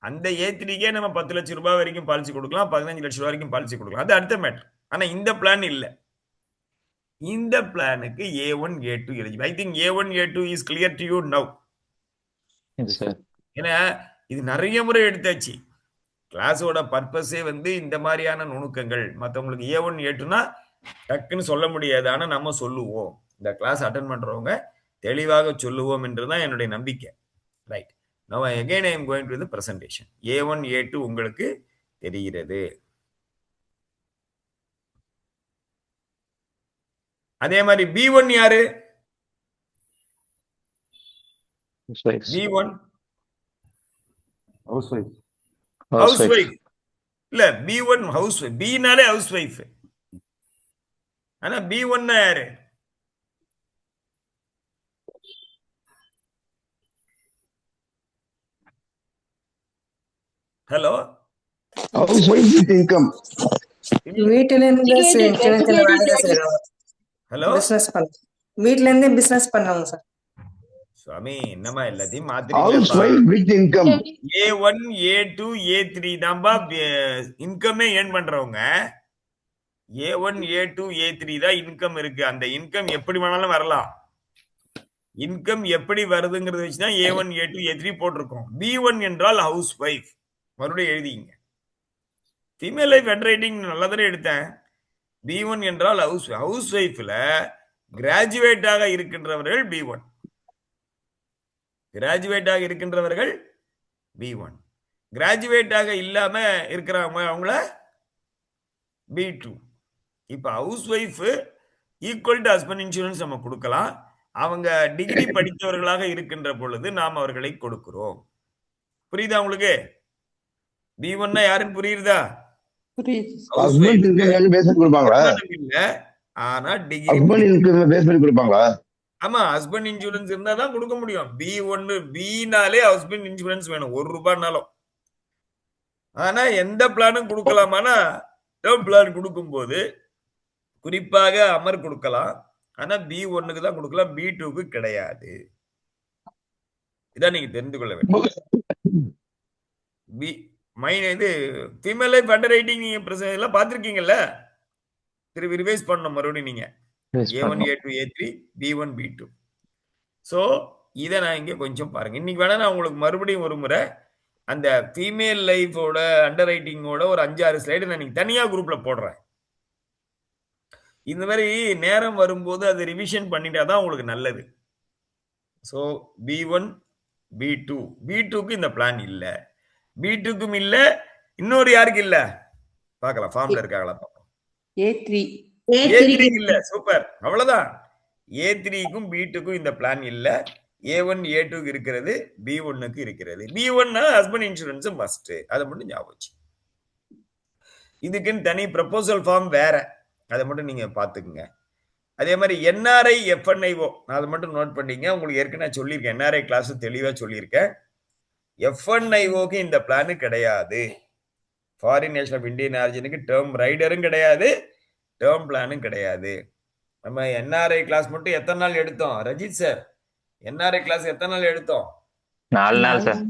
அந்த A3க்கே நம்ம 10 லட்சம் ரூபாய் வரைக்கும் பாலிசி கொடுக்கலாம், 15 லட்சம் ரூபாய் வரைக்கும் பாலிசி கொடுக்கலாம். அது அடுத்த மேட்டர். ஆனா இந்த பிளான் இல்ல. இந்த பிளானுக்கு A1 A2 eligible. I think A1 A2 is clear to you now. Yes, sir. ஏன்னா இது நிறைய முறை எடுத்தாச்சு. கிளாஸோட பர்பஸே வந்து இந்த மாதிரியான நுணுக்கங்கள். மற்றவங்களுக்கு A1 A2னா டக்குன்னு சொல்ல முடியாது, ஆனா நம்ம சொல்லுவோம். இந்த கிளாஸ் அட்டென்ட் பண்றவங்க தெளிவாக சொல்லுவோம் என்றுதான் என்னுடைய நம்பிக்கை. Right. Now again I am going to the presentation. A1 A2 உங்களுக்கு தெரிகிறது. அதே மாதிரி B1 யாரு? B1 house wife. House wife இல்ல, B1 ஹவுஸ் ஒய்ஃப். Bனாலே ஹவுஸ் ஒய்ஃப். ஆனா B1 யாரு? Hello, house wife with income. வீட்டுல இருந்து சின்ன சின்ன வேலையை செய்யறவங்க. ஹலோ, பிசினஸ் பண்ண வீட்ல இருந்தே பிசினஸ் பண்ணவங்க சார். சுவாமி என்னமா எல்லாத்தையும் ஹவுஸ் மாத்திரீங்களா? Wife with income. A1 A2 A3 தான்பா இன்கமே ஏர்ன் பண்றவங்க. A1 A2 A3 தான் இன்கம் இருக்கு. அந்த இன்கம் எப்படி வேணாலும் வரலாம். இன்கம் எப்படி வருதுங்கிறத வச்சுதான் A1 A2 A3 போட்டிருக்கோம். B1 என்றால் ஹவுஸ் ஒய்ஃப். மறுபடியும் எழுதிங்க. ஃபீமேல் லைஃப் ஹேண்ட் ரைட்டிங் நல்லா தானே எடுத்தேன். B1 என்றால் ஹவுஸ் ஒய்ஃப்ல கிராஜுவேட்டாக இருக்கின்றவர்கள் B1. கிராஜுவேட்டாக இருக்கின்றவர்கள் B1. கிராஜுவேட்டாக இல்லாம இருக்கிறவங்க அவங்கள B2. இப்ப house wife equal to husband insurance நம்ம கொடுக்கலாம். அவங்க டிகிரி படித்தவர்களாக இருக்கின்ற பொழுது நாம் அவர்களை கொடுக்கிறோம். புரியுதா உங்களுக்கு? B1னா யாருன்னு புரியுதா? ஹஸ்பண்ட் இன்கம் பேஸ் பண்ணி கொடுப்பாங்களா? இல்ல, ஆனா டிகிரி. ஹஸ்பண்ட் இன்கம் பேஸ் பண்ணி கொடுப்பாங்களா? ஆமா, ஹஸ்பண்ட் இன்சூரன்ஸ் இருந்தா தான் கொடுக்க முடியும். B1 Bனாலே ஹஸ்பண்ட் இன்சூரன்ஸ் வேணும், 1 ரூபாய்னாலும். ஆனா எந்த பிளானும் கொடுக்கலாமானா டேர்ம் பிளான் கொடுக்கும்போது குறிப்பாக அமர் கொடுக்கலாம். ஆனா B1க்கு தான் கொடுக்கலாம், B2க்கு கிடையாது. இதான் நீங்க தெரிந்து கொள்ள வேண்டும். இது ஃபீமேல் லைஃப் அண்டர் ரைட்டிங் நீங்க எல்லாம் பார்த்திருக்கீங்கல்ல, திருப்பி ரிவைஸ் பண்ணணும் மறுபடியும் நீங்க. A1 A2 A3 B1 B2. So இதை நான் இங்கே கொஞ்சம் பாருங்க. இன்னைக்கு வேணா நான் உங்களுக்கு மறுபடியும் ஒரு முறை அந்த ஃபீமேல் லைஃபோட அண்டர் ரைட்டிங்கோட ஒரு 5-6 ஸ்லைடு நான் நீங்க தனியா குரூப்ல போடுறேன். இந்த மாதிரி நேரம் வரும்போது அதை ரிவிஷன் பண்ணிட்டாதான் உங்களுக்கு நல்லது. ஸோ B1 B2 B2க்கு இந்த பிளான் இல்ல, B2க்கும் இல்ல, இன்னொரு யாருக்கு இல்ல பார்க்கலாம், ஃபார்ம்ல இருக்காங்களா பார்ப்போம். A3 இல்ல. சூப்பர், அவ்வளவுதான். A3க்கும் B2க்கும் இந்த பிளான் இல்ல. A1 A2க்கு இருக்கிறது, B1க்கு இருக்கிறது. B1னா ஹஸ்பண்ட் இன்சூரன்ஸ் மஸ்ட், அதை மட்டும் ஞாபகம் வச்சு. இதுக்குன்னு தனி ப்ரப்போசல் ஃபார்ம் வேற, அதை மட்டும் நீங்க பாத்துக்குங்க. அதே மாதிரி என்ஆர்ஐ எஃப்என்ஐஓ அதை மட்டும் நோட் பண்ணீங்க. உங்களுக்கு ஏற்கனவே சொல்லியிருக்கேன், என்ஆர்ஐ கிளாஸ் தெளிவா சொல்லியிருக்கேன். எஃப்என்ஐஓக்கு இந்த பிளான் கிடையாது. ஃபாரின் நேஷனல் ஆஃப் இந்தியன் ஆரிஜினுக்கு டேர்ம் ரைடரும் கிடையாது, டேர்ம் பிளானும் கிடையாது. நம்ம என்ஆர்ஐ கிளாஸ் மட்டும் எத்தனை நாள் எடுத்தோம் ரஜித் சார்? என்ஆர்ஐ கிளாஸ் எத்தனை நாள் எடுத்தோம்? 4 நாள் சார்.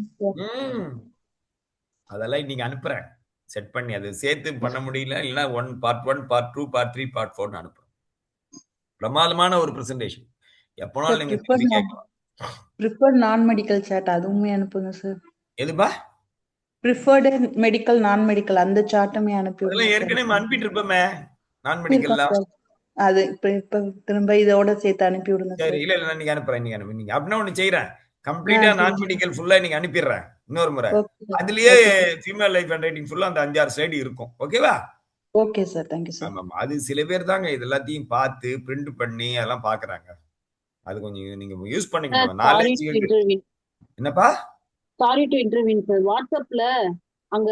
அதெல்லாம் இன்னைக்கு அனுப்புறேன் செட் பண்ணி. அது சேர்த்து பண்ண முடியல, இல்லைன்னா 1 part 1 part 2 part 3 part 4 அனுப்புறேன். பிரமாதமான ஒரு பிரசன்டேஷன். எப்போனாலும் நீங்க திருப்பி கேட்கலாம். ப்ரிஃபர்ட் நான் மெடிக்கல் சார்ட் அதுவுமே அனுப்புங்க சார். எதுப்பா? ப்ரிஃபர்டு மெடிக்கல் நான் மெடிக்கல் அந்த சார்ட்டுமே அனுப்பி அதெல்லாம் விடுங்க ஏற்கனவே அனுப்பிட்டு இருப்போமே நான் சார். மெடிக்கல்லாம். அது இப்ப திரும்ப இதோட சேர்த்து அனுப்பி விடுங்க சரி, சார். இல்ல இல்ல நான் இன்னைக்கு அனுப்புறேன். நீங்க அப்படின்னா ஒண்ணு செய்யறேன், கம்ப்ளீட்டா நான் மெடிக்கல் ஃபுல்லா இன்னைக்கு அனுப்பிடுறேன். இன்னொரு முறை அதுலயே ஃபீமேல் லைஃப் அண்ட் ரைட்டிங் ஃபுல்லா அந்த 5-6 ஸ்லைடு இருக்கும். ஓகேவா? Okay sir, thank you sir. ஆமா, அது சில பேர் தாங்க இது எல்லாத்தையும் பார்த்து பிரிண்ட் பண்ணி அதெல்லாம் பாக்குறாங்க. அது கொஞ்சம் நீங்க யூஸ் பண்ணிக்கணும். நாலேஜ். என்னப்பா? Sorry to interview sir. வாட்ஸ்அப்ல அங்க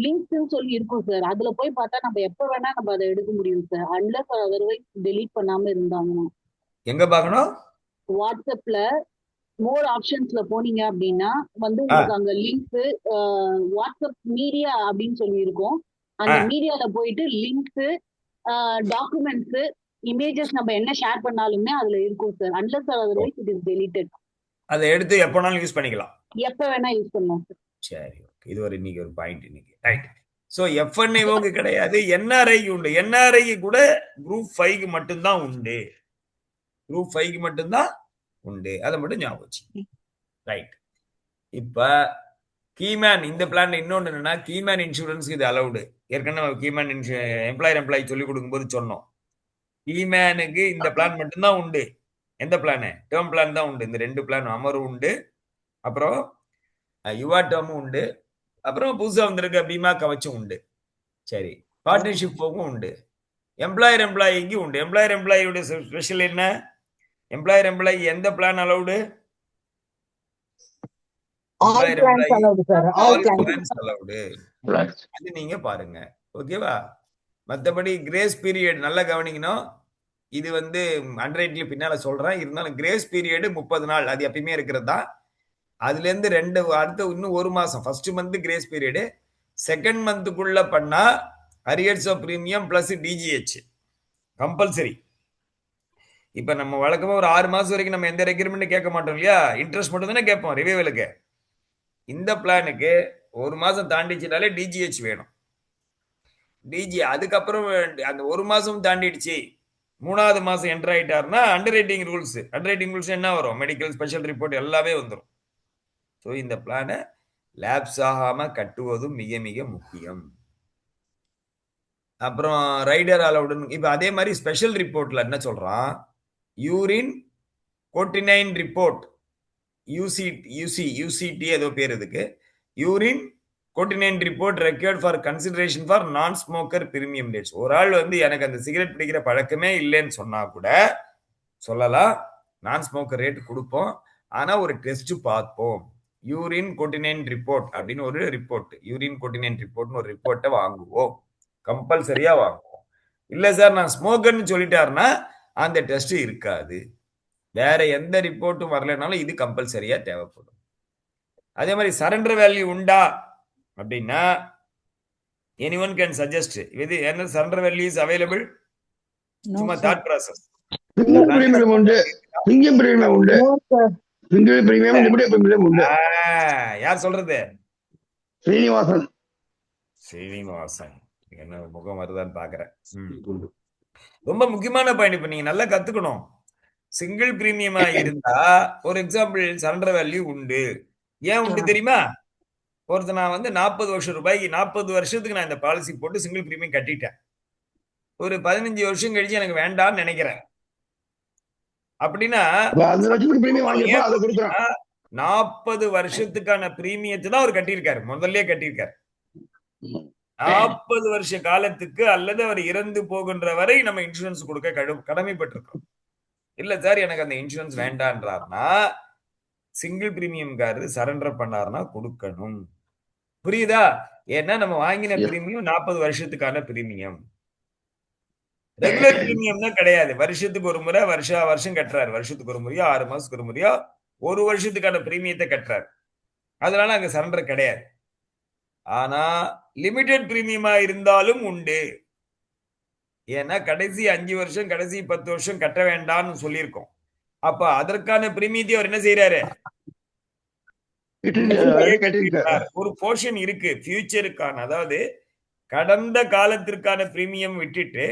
லிங்க்ஸ்னு சொல்லி இருக்கும் சார். அதுல போய் பார்த்தா நம்ம எப்ப வேணா நம்ம அதை எடுக்க முடியும் சார், அன்லஸ் அதர்வைஸ் டெலீட் பண்ணாம இருந்தாங்கன்னா. எங்க பார்க்கணும்? வாட்ஸ்அப்ல மோர் ஆப்ஷன்ஸ்ல போனீங்க அப்படின்னா வந்து உங்களுக்கு அங்க லிங்க்ஸ் வாட்ஸ்அப் மீடியா அப்படின்னு சொல்லி இருக்கும். அந்த மீடியால போயிட்டு லிங்க்ஸ், டாக்குமெண்ட்ஸ், இமேஜஸ் நம்ம என்ன ஷேர் பண்ணாலுமே அதுல இருக்கும் sir, unless otherwise it is deleted. அதை எடுத்து எப்போனாலும் யூஸ் பண்ணிக்கலாம், எப்ப வேணா யூஸ் பண்ணலாம் சார். சரி, ஓகே. இது ஒரு இன்னைக்கு ஒரு பாயிண்ட் இன்னைக்கு. ரைட். ஸோ எஃப்என்ஐஓக்கு கிடையாது, என்ஆர்ஐ உண்டு. என்ஆர்ஐ கூட குரூப் 5க்கு மட்டும்தான் உண்டு. குரூப் 5க்கு மட்டும்தான் உண்டு. அதை மட்டும் ஞாபகம் வச்சு. ரைட். இப்ப கீமேன் இந்த பிளான் இன்னொன்று என்னன்னா, கீமேன் இன்சூரன்ஸ் இது அலவுடு. ஏற்கனவே கீமேன் எம்ப்ளாயர் சொல்லி கொடுக்கும்போது சொன்னோம், கீமேனுக்கு இந்த பிளான் மட்டும்தான் உண்டு. எந்த பிளானு? டேர்ம் பிளான் தான் உண்டு. இந்த 2 பிளான் அமரும் உண்டு, அப்புறம் யுவா டேர்மும் உண்டு, அப்புறம் புதுசா வந்திருக்க பீமா கவச்சும் உண்டு. சரி, பார்ட்னர்ஷிப் போகும் உண்டு. எம்ப்ளாயருக்கு உண்டு. எம்ப்ளாயோட ஸ்பெஷல் என்ன? எம்ப்ளாயி எந்த பிளான் அலவுடு? அது நீங்க பாருங்க. ஓகேவா? மற்றபடி கிரேஸ் பீரியட் நல்லா கவனிக்கணும். இது வந்து அண்டர்ரைட்ல பின்னால சொல்றேன், இருந்தாலும் கிரேஸ் பீரியட் 30 நாள் அது எப்பயுமே இருக்கிறது தான். அதுல இருந்து அடுத்த இன்னும் 1 மாசம், first month grace period, second மந்த்துக்குள்ள பண்ணா arrears of premium plus DGH compulsory. இப்ப நம்ம வழக்கமா ஒரு 6 மாசம் வரைக்கும் நம்ம எந்த ரெக்யூர்மெண்ட் கேட்க மாட்டோம் இல்லையா, இன்ட்ரெஸ்ட் மட்டும் தானே கேட்போம் ரிவைவலுக்கு. இந்த பிளானுக்கு 1 மாசம் தாண்டிச்சுனாலே டிஜிஹெச் வேணும். அதுக்கப்புறம் அந்த 1 மாசம் தாண்டிடுச்சு, 3வது மாசம் என்டர் ஆயிட்டாருன்னா அண்டர் ரைட்டிங் ரூல்ஸ் என்ன வரும்? மெடிக்கல் ஸ்பெஷல் ரிப்போர்ட் எல்லாமே வந்துடும். ஸோ இந்த பிளானை லேப்ஸ் ஆகாம கட்டுவதும் மிக மிக முக்கியம். அப்புறம் ரைடர் அலவுடுன்னு இப்ப அதே மாதிரி ஸ்பெஷல் ரிப்போர்ட்ல என்ன சொல்றான்? யூரின் கோட்டினைன் ரிப்போர்ட், யூசிடி ஏதோ பேர் இதுக்கு. Urine cotinine report required for consideration for non smoker premium rates. ஒரு ஆள் வந்து எனக்கு அந்த சிகரெட் பிடிக்கிற பழக்கமே இல்லைன்னு சொன்னா கூட சொல்லலாம், நான் ஸ்மோக்கர் ரேட் கொடுப்போம், ஆனா ஒரு டெஸ்ட் பார்ப்போம். யூரின் கோட்டினைன் ரிப்போர்ட் அப்படின்னு ஒரு ரிப்போர்ட், யூரின் கோட்டினைன் ரிப்போர்ட்னு ஒரு ரிப்போர்ட்டை வாங்குவோம், கம்பல்சரியா வாங்குவோம். இல்ல சார் நான் ஸ்மோக்கர்னு சொல்லிட்டாருன்னா அந்த டெஸ்ட் இருக்காது. வேற எந்த ரிப்போர்ட்டும் வரலனாலும் இது கம்பல்சரியா தேவைப்படும். அதே மாதிரி சரண்டர் வேல்யூ உண்டா அப்படின்னா anyone can suggest இது என்ன சரண்டர் வேல்யூ இஸ் அவைலபிள்? சும்மா தாட் ப்ராசஸ். சிங்கிள் பிரீமியம் உண்டு, சிங்கிள் பிரீமியம் உண்டு, சிங்கிள் பிரீமியம் லிமிடெட் பிரீமியம் உண்டு. யார் சொல்றது? ஸ்ரீனிவாசன். என்ன முகம் வருதான்னு பாக்குறேன். ரொம்ப முக்கியமான பாயிண்ட். இப்ப நீங்க நல்லா கத்துக்கணும். சிங்கிள் பிரீமியமா இருந்தா ஒரு எக்ஸாம்பிள் சரண்டர் வேல்யூ உண்டு. ஏன் உண்டு தெரியுமா? ஒருத்தர் நான் வந்து 40 வருஷம் ரூபாய்க்கு 40 வருஷத்துக்கு நான் இந்த பாலிசி போட்டு சிங்கிள் பிரீமியம் கட்டிட்டேன். ஒரு 15 வருஷம் கழிச்சு எனக்கு வேண்டாம்னு நினைக்கிறேன் அப்படின்னா 40 வருஷத்துக்கான பிரீமியத்தை தான் அவர் கட்டியிருக்காரு, முதல்ல கட்டியிருக்காரு. 40 வருஷ காலத்துக்கு அல்லது அவர் இறந்து போகின்ற வரை நம்ம இன்சூரன்ஸ் கொடுக்க கடமைப்பட்டிருக்கோம். இல்ல சார் எனக்கு அந்த இன்சூரன்ஸ் வேண்டான்றார்னா சிங்கிள் பிரீமியம்காரரு சரண்டர் பண்ணாருன்னா கொடுக்கணும். புரியுதா? ஏன்னா நம்ம வாங்கின பிரீமியம் 40 வருஷத்துக்கான பிரீமியம். ரெகுலர் பிரீமியம் தான் கிடையாது. வருஷத்துக்கு ஒரு முறை வருஷம் கட்டுறாரு. வருஷத்துக்கு ஒரு முறையோ 6 மாசத்துக்கு ஒரு முறையோ ஒரு வருஷத்துக்கான பிரீமியத்தை கட்டுறாரு. அதனால அங்க சரண்டர் கிடையாது. ஆனா லிமிடெட் பிரீமியமா இருந்தாலும் உண்டு. ஏன்னா கடைசி 5 வருஷம் கடைசி 10 வருஷம் கட்ட வேண்டாம்னு சொல்லியிருக்கோம். அப்ப அதற்கான பிரீமியத்தை அவர் என்ன செய்யறாரு? ஒரு போர்ஷன் இருக்கு ஃபியூச்சருக்கான, அதாவது கடந்த காலத்திற்கான பிரீமியம் விட்டுட்டு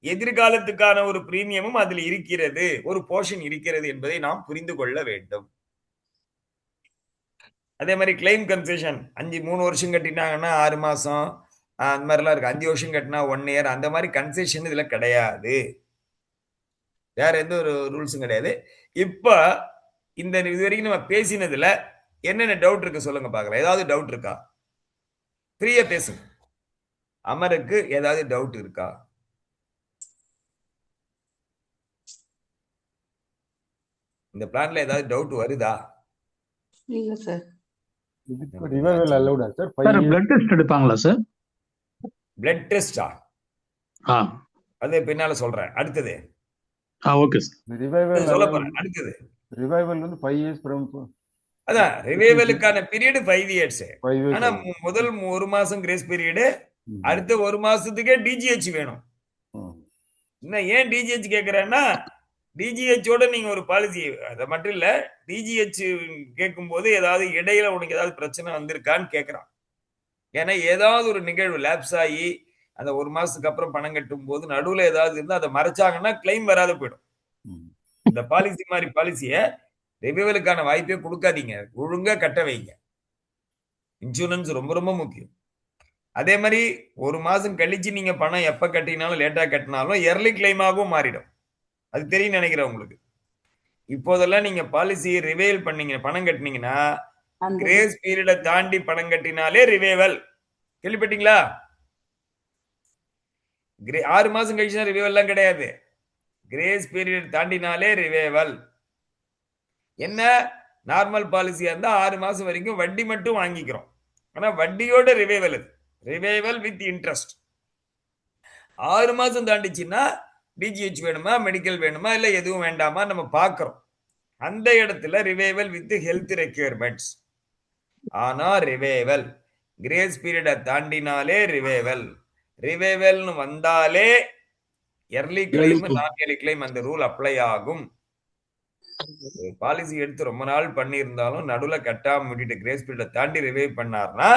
எதிர்காலத்துக்கான ஒரு பிரீமியமும் அதில் இருக்கிறது, ஒரு போர்ஷன் இருக்கிறது என்பதை நாம் புரிந்து கொள்ள வேண்டும். அதே மாதிரி கிளைம் கன்செஷன் 3 வருஷம் கட்டினாங்கன்னா 6 மாசம் அந்த மாதிரிலாம் இருக்கு. 5 வருஷம் கட்டினா 1 இயர், அந்த மாதிரி கன்செஷன் இதுல கிடையாது. வேற எந்த ஒரு ரூல்ஸும் கிடையாது. இப்ப இந்த இது வரைக்கும் நம்ம பேசினதுல என்னென்ன டவுட் இருக்கு சொல்லுங்க பார்க்கலாம். ஏதாவது டவுட் இருக்கா? ஃப்ரீயா பேசுங்க. அமருக்கு ஏதாவது டவுட் இருக்கா? இந்த பிளான்ல ஏதாவது டவுட் வருதா? இல்ல சார். ரிவைவல் அலௌடா சார்? சார் பிளட் டெஸ்ட் எடுப்பாங்களா சார்? பிளட் டெஸ்டா? அது பின்னால சொல்றேன். அடுத்தது ஓகே சார். ரிவைவல் சொல்ல போறேன். அடுத்தது ரிவைவல் வந்து 5 இயர்ஸ் ஃப்ரம் அதான் ரிவைவலுக்கான பீரியட் 5 இயர்ஸ். ஆனா முதல் 1 மாசம் கிரேஸ் பீரியட், அடுத்த 1 மாசத்துக்கே டிஜிஹெச் வேணும். இன்னும் ஏன் டிஜிஹெச் கேக்குறேன்னா, டிஜிஹெச்சோட நீங்க ஒரு பாலிசி, அதை மட்டும் இல்ல, டிஜிஹெச் கேட்கும் போது ஏதாவது இடையில உனக்கு ஏதாவது பிரச்சனை வந்திருக்கான்னு கேட்கறான். ஏன்னா ஏதாவது ஒரு நிகழ்வு லேப்ஸ் ஆகி அந்த 1 மாசத்துக்கு அப்புறம் பணம் கட்டும் போது நடுவுல ஏதாவது இருந்தா அதை மறைச்சாங்கன்னா கிளைம் வராத போயிடும். இந்த பாலிசி மாதிரி பாலிசிய ரிவைவலுக்கான வாய்ப்பே கொடுக்காதீங்க. ஒழுங்கா கட்ட வைங்க. இன்சூரன்ஸ் ரொம்ப ரொம்ப முக்கியம். அதே மாதிரி 1 மாசம் கழிச்சு நீங்க பணம் எப்ப கட்டினாலும் லேட்டா கட்டினாலும் எர்லி கிளைமாகவும் மாறிடும். அது தெரியும் நினைக்கிறேன் உங்களுக்கு. இப்போதெல்லாம் நீங்க பாலிசி ரிவைவல் பண்ணீங்க, பணம் கட்டினீங்கன்னா கிரேஸ் பீரியட தாண்டி பணம் கட்டினாலே ரிவைவல். கேள்விப்பட்டீங்களா? 6 மாசம் கழிச்சுனா ரிவைவல் எல்லாம் கிடையாது. கிரேஸ் பீரியட் தாண்டினாலே ரிவைவல். என்ன நார்மல் பாலிசியா இருந்தா 6 மாசம் வரைக்கும் வட்டி மட்டும் வாங்கிக்கிறோம். ஆனா வட்டியோட ரிவைவல், ரிவைவல் வித் இன்ட்ரெஸ்ட். 6 மாசம் தாண்டிச்சுன்னா டிஜிஹெச் வேணுமா, மெடிக்கல் வேணுமா, இல்ல எதுவும் வேண்டாமா நம்ம பார்க்கிறோம். அந்த இடத்துல ரிவைவல் வித் ஹெல்த் ரெக்யர்மெண்ட்ஸ். ஆனா ரிவைவல் கிரேஸ் பீரியட தாண்டினாலே ரிவைவல். ரிவைவல்னு வந்தாலே எர்லி கிளைம், நான் எர்லி கிளைம் அந்த ரூல் அப்ளை ஆகும். பாலிசி எடுத்து ரொம்ப நாள் பண்ணி இருந்தாலும் நடுவுல கட்டாம விட்டுட்டு கிரேஸ் பீரியட தாண்டி ரிவைவ் பண்ணார்னா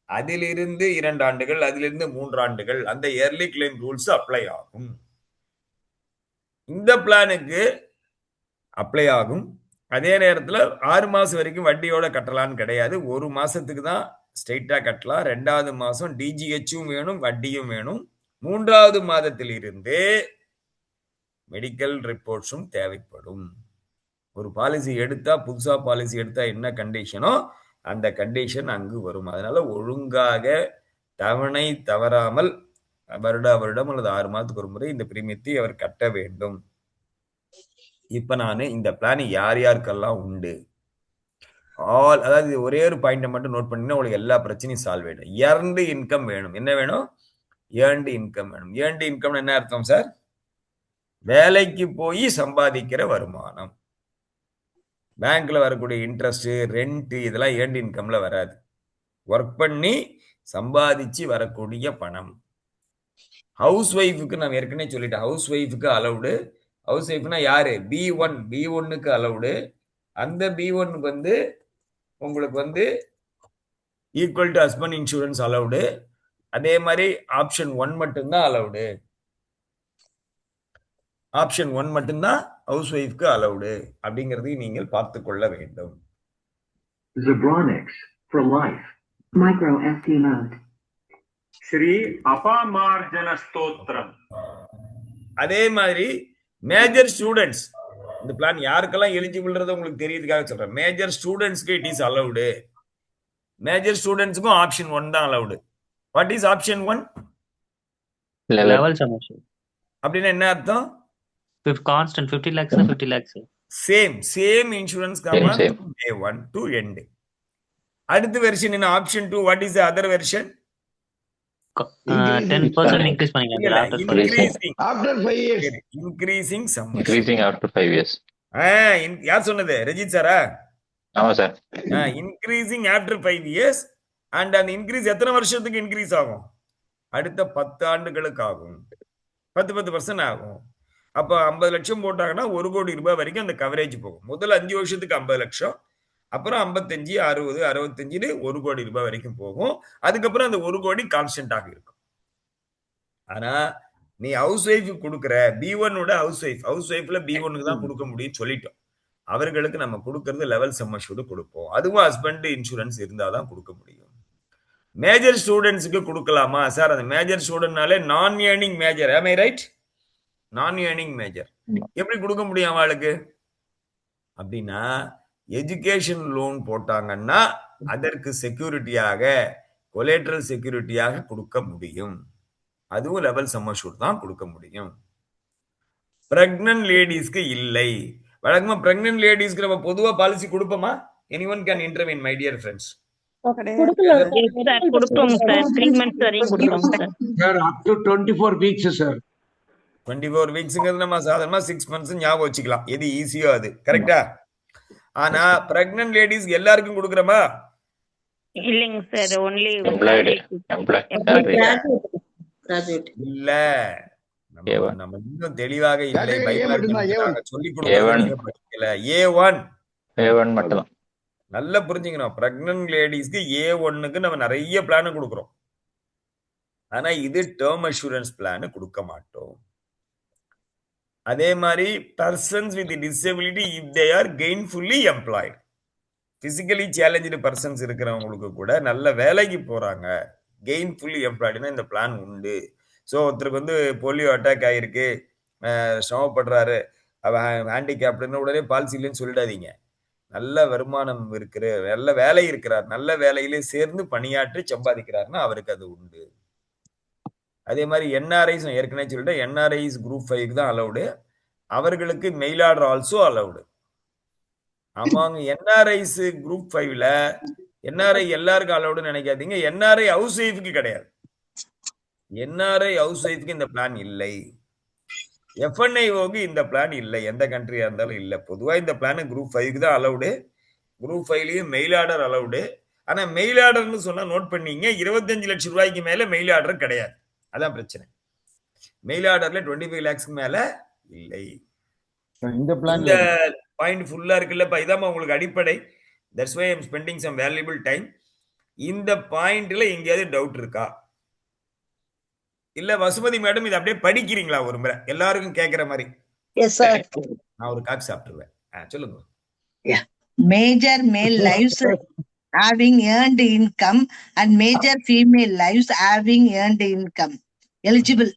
அதிலிருந்து 2 ஆண்டுகள், அதிலிருந்து 3 ஆண்டுகள் அந்த எர்லி கிளைம் ரூல்ஸ் அப்ளை ஆகும். இந்த பிளானுக்கு அப்ளை ஆகும். அதே நேரத்துல 6 மாசம் வரைக்கும் வட்டியோட கட்டலான்னு கிடையாது. 1 மாசத்துக்கு தான் ஸ்ட்ரெயிட்டா கட்டலாம். 2வது மாசம் டிஜிஹெச்சும் வேணும், வட்டியும் வேணும். 3வது மாதத்தில் இருந்து மெடிக்கல் ரிப்போர்ட்ஸும் தேவைப்படும். ஒரு பாலிசி எடுத்தா, புதுசா பாலிசி எடுத்தா என்ன கண்டிஷனோ அந்த கண்டிஷன் அங்கு வரும். அதனால ஒழுங்காக தவணை தவறாமல் வருடம் அல்லது 6 மாதத்துக்கு ஒரு முறை இந்த பிரீமியத்தை அவர் கட்ட வேண்டும். இப்ப நான் இந்த பிளான் யார் யாருக்கெல்லாம் உண்டு, அதாவது ஒரே ஒரு பாயிண்ட மட்டும் நோட் பண்ணீங்கன்னா உங்களுக்கு எல்லா பிரச்சனையும் சால்வ் ஆயிடும். ஏர்ன்டு இன்கம் வேணும். என்ன வேணும்? ஏர்ன்டு இன்கம் வேணும். ஏர்ன்டு இன்கம் என்ன அர்த்தம் சார்? வேலைக்கு போய் சம்பாதிக்கிற வருமானம். பேங்க்ல வரக்கூடிய இன்ட்ரெஸ்ட், ரெண்ட் இதெல்லாம் ஏர்ன்டு இன்கம்ல வராது. ஒர்க் பண்ணி சம்பாதிச்சு வரக்கூடிய பணம். ஹவுஸ் ஒய்ஃபுக்கு நான் ஏற்கனவே சொல்லிட்டேன், ஹவுஸ் ஒய்ஃபுக்கு அலவுடு. ஹவுஸ் ஒய்ஃப்னா யாரு? B1க்கு அலவுடு. அந்த B1க்கு வந்து உங்களுக்கு வந்து equal to husband insurance allowed. அதே மாதிரி ஆப்ஷன் 1 மட்டும்தான் அலவுடு. ஆப்ஷன் 1 மட்டும்தான் ஹவுஸ் ஒய்ஃப்க்கு அலவுடு. அப்படிங்கிறதை நீங்கள் பார்த்து கொள்ள வேண்டும். Micro SD mode. ஸ்ரீ அபாமார்ஜன ஸ்தோத்திரம். அதே மாதிரி மேஜர் ஸ்டூடெண்ட்ஸ், இந்த பிளான் யாருக்கெல்லாம் எலிஜிபிள்ன்றது உங்களுக்கு தெரியுதுக்காக சொல்றேன். மேஜர் ஸ்டூடெண்ட்ஸ்க்கு இட் இஸ் அலவுடு. மேஜர் ஸ்டூடெண்ட்ஸ்க்கும் ஆப்ஷன் 1 தான் allowed. What is option 1? Level சமோஷன். அப்படின்னா என்ன அர்த்தம்? Constant 50 lakhs 50 lakhs. Same insurance cover day 1 to end. அடுத்த வெர்ஷன் என்ன? Option 2. What is the other version? 10% increase பண்ணிக்கலாம் இல்ல sir after 5 years. Increasing After 5 years. Increasing sum increasing after 5 years. யார் சொன்னது? ரஜித் சாரா? ஆமா sir. Increasing after 5 years. And அந்த increase எத்தனை வருஷத்துக்கு இன்க்ரீஸ் ஆகும்? அடுத்த 10 ஆண்டுகளுக்கு ஆகும். 10% ஆகும். அப்போ 50 லட்சம் போட்டாங்கன்னா 1 கோடி ரூபாய் வரைக்கும் அந்த கவரேஜ் போகும். முதல் 5 வருஷத்துக்கு 50 லட்சம், அப்புறம் 55, 60, 65 1 கோடி ரூபாய் வரைக்கும் போகும். அதுக்கப்புறம் அந்த 1 கோடி கான்ஸ்டன்டாக இருக்கும். ஆனா நீ ஹவுஸ் ஒய்ஃபுக்கு கொடுக்குற B1 ஹவுஸ் ஒய்ஃப்ல B1க்கு தான் கொடுக்க முடியும் சொல்லிட்டோம். அவர்களுக்கு நம்ம கொடுக்கறது லெவல் சம் அஷ்யூர்டு கொடுப்போம். அதுவும் ஹஸ்பண்ட் இன்சூரன்ஸ் இருந்தாதான் கொடுக்க முடியும். மேஜர் ஸ்டூடெண்ட்ஸுக்கு கொடுக்கலாமா சார்? அந்த மேஜர் ஸ்டூடெண்ட்னாலே நான் earning major, am I right? நான் ஏர்னிங் மேஜர் எப்படி கொடுக்க முடியும் அவளுக்கு அப்படின்னா, எஜுகேஷன் லோன் போட்டாங்கன்னா அதற்கு செக்யூரிட்டியாக, கொலேட்ரல் செக்யூரிட்டியாக கொடுக்க முடியும். அதுவும் லெவல் சம் அஷ்யூர்டு தான் கொடுக்க முடியும். பிரெக்னன்ட் லேடிஸ்க்கு இல்லை. வழக்கமா பிரெக்னன்ட் லேடிஸ்க்கு நம்ம பொதுவா பாலிசி கொடுப்போமா? Anyone can intervene my dear friends. கொடுப்போம் சார். 3 months வரைக்கும் கொடுப்போம் sir. Sir up to 24 weeks sir. 24 வீக்ஸ்ங்கிறது நம்ம சாதாரணமா 6 months ஞாபகம் வச்சுக்கலாம். எது ஈஸியோ அது. கரெக்டா? ஆனா பிரெக்னன்ட் லேடிஸ் எல்லாருக்கும் கொடுக்குறோமா? இல்லைங்க சார். ஒன்லி இல்ல. நம்ம இன்னும் தெளிவாக இல்லை. சொல்லிக் கொடுக்க படிக்கல. A1 மட்டும் நல்லா புரிஞ்சுக்கணும். பிரெக்னன்ட் லேடிஸ்க்கு A1க்கு நம்ம நிறைய பிளான் கொடுக்குறோம். ஆனா இது டேர்ம் அஷூரன்ஸ் பிளான் கொடுக்க மாட்டோம். அதே மாதிரி persons with disability if they are gainfully employed, physically challenge persons இருக்கிறவங்களுக்கு கூட நல்ல வேலைக்கு போறாங்க, கெயின்ஃபுல்லி எம்ப்ளாய்டுன்னா இந்த பிளான் உண்டு. ஸோ ஒருத்தருக்கு வந்து போலியோ அட்டாக் ஆகிருக்கு, சிரமப்படுறாரு, ஹேண்டிகேப்டுன்னு உடனே பாலிசி இல்லைன்னு சொல்லிடாதீங்க. நல்ல வருமானம் இருக்கிற, நல்ல வேலை இருக்கிறார், நல்ல வேலையிலே சேர்ந்து பணியாற்றி சம்பாதிக்கிறாருன்னா அவருக்கு அது உண்டு. அதே மாதிரி என்ஆர்ஐஸ் ஏற்கனவே சொல்லிட்டேன், என்ஆர்ஐஸ் குரூப் 5 தான் அலௌடு. அவர்களுக்கு mail order also allowed. Among NRIs group 5ல என்ஆர்ஐ எல்லாருக்கும் அலௌடுன்னு நினைக்காதீங்க. என்ஆர்ஐ ஹவுஸ் ஒய்ஃபுக்கு கிடையாது. என்ஆர்ஐ ஹவுஸ் ஒய்ஃபுக்கு இந்த பிளான் இல்லை. எஃப்என்ஐஓக்கு இந்த பிளான் இல்லை. எந்த கண்ட்ரியா இருந்தாலும் இல்லை. பொதுவாக இந்த பிளான் குரூப் 5க்கு தான் அலௌடு. குரூப் 5லயும் மெயில் ஆர்டர் அலௌடு. ஆனா மெயில் ஆர்டர்னு சொன்னா நோட் பண்ணீங்க, 25 லட்சம் ரூபாய்க்கு மேல மெயில் ஆர்டர் கிடையாது. அதான் பிரச்சனை. மெயில் ஆர்டர்ல 25 lakhsக்கு மேல இல்லை. இந்த பாயிண்ட் ஃபுல்லா இருக்குல்லப்பா, இதான் உங்களுக்கு அடிப்படை. That's why I'm spending some valuable time. இந்த பாயிண்ட்ல எங்கேயாவது டவுட் இருக்கா? இல்ல வசுமதி மேடம் இது அப்படியே படிக்கிறீங்களா ஒரு முறை எல்லாருக்கும் கேட்கிற மாதிரி? Yes sir. நான் ஒரு காக்கு சாப்பிட்டுருவேன். சொல்லுங்க. Major male lives having earned income and major female lives having earned income. Eligible.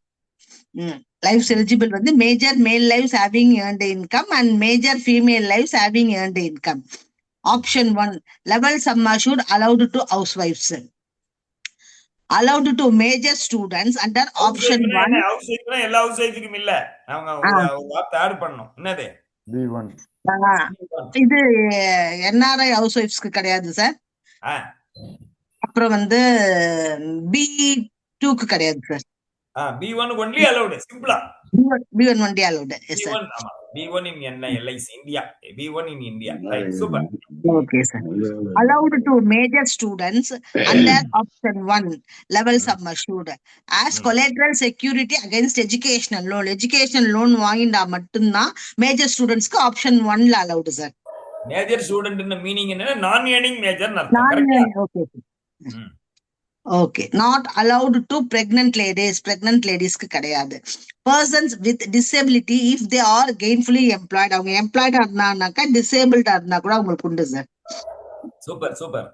Lives eligible வந்து major male lives having earned income and major female lives having earned income. Option 1, level sum assured allowed to housewives. Allowed to major students under option 1. எல்லா house ஒய்ஃபுக்கும் இல்ல. அவங்க ஒரு வார்த்தை add பண்ணனும். என்னது? B1. இது NRI house ஒய்ஃப்ஸ்க்கு கிடையாது sir. அப்புறம் வந்து B2க்கு கிடையாது சார். B1 only allowed. சிம்பிளா B1 only allowed. Yes sir. B1 in LIC India. B1 in India. Right. Super. Okay sir. Allowed to major students under option 1, level sum assured as collateral security against educational loan. Educational loan வாங்கிட்டா மட்டும்தான் major ஸ்டூடெண்ட்ஸ்க்கு option 1ல allowed sir. Major student ன்ன meaning என்ன? Non earning major அர்த்தம். கரெக்ட்டா? Okay. Okay, not allowed to pregnant ladies. Pregnant ladiesக்கு கிடையாது. Persons with disability if they are gainfully employed. அவங்க எம்ப்ளாய்டா இருந்தாங்கனாக்கா டிசேபிள்டா இருந்தா கூட அவங்களுக்கு உண்டு sir. Super super.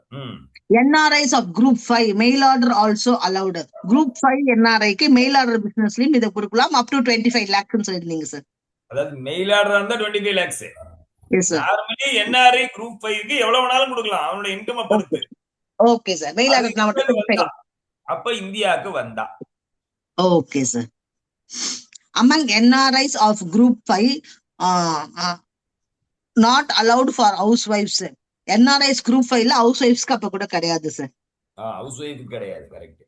NRIs of group 5 mail order also allowed. Group 5 NRI க்கு mail order businessலயும் இத கொடுக்கலாம். up to 25 lakhs னு சொல்லிருந்தீங்க சார். அதாவது மெயில் ஆர்டர் இருந்தா 25 lakhs. Yes sir. Normally NRI group 5 க்கு எவ்வளவு வேணாலும் கொடுக்கலாம். அவனோட இன்கம் பொறுத்து. Okay sir. mail order நான் மட்டும் அப்ப இந்தியாக்கு வந்தா. Okay sir. Among NRIs of group 5 not allowed for housewives. NRIs group 5ல housewives க்கு அப்ப கூட கிடையாது சார். ஹவுஸ் ஒய்ஃப் கிடையாது. Correct.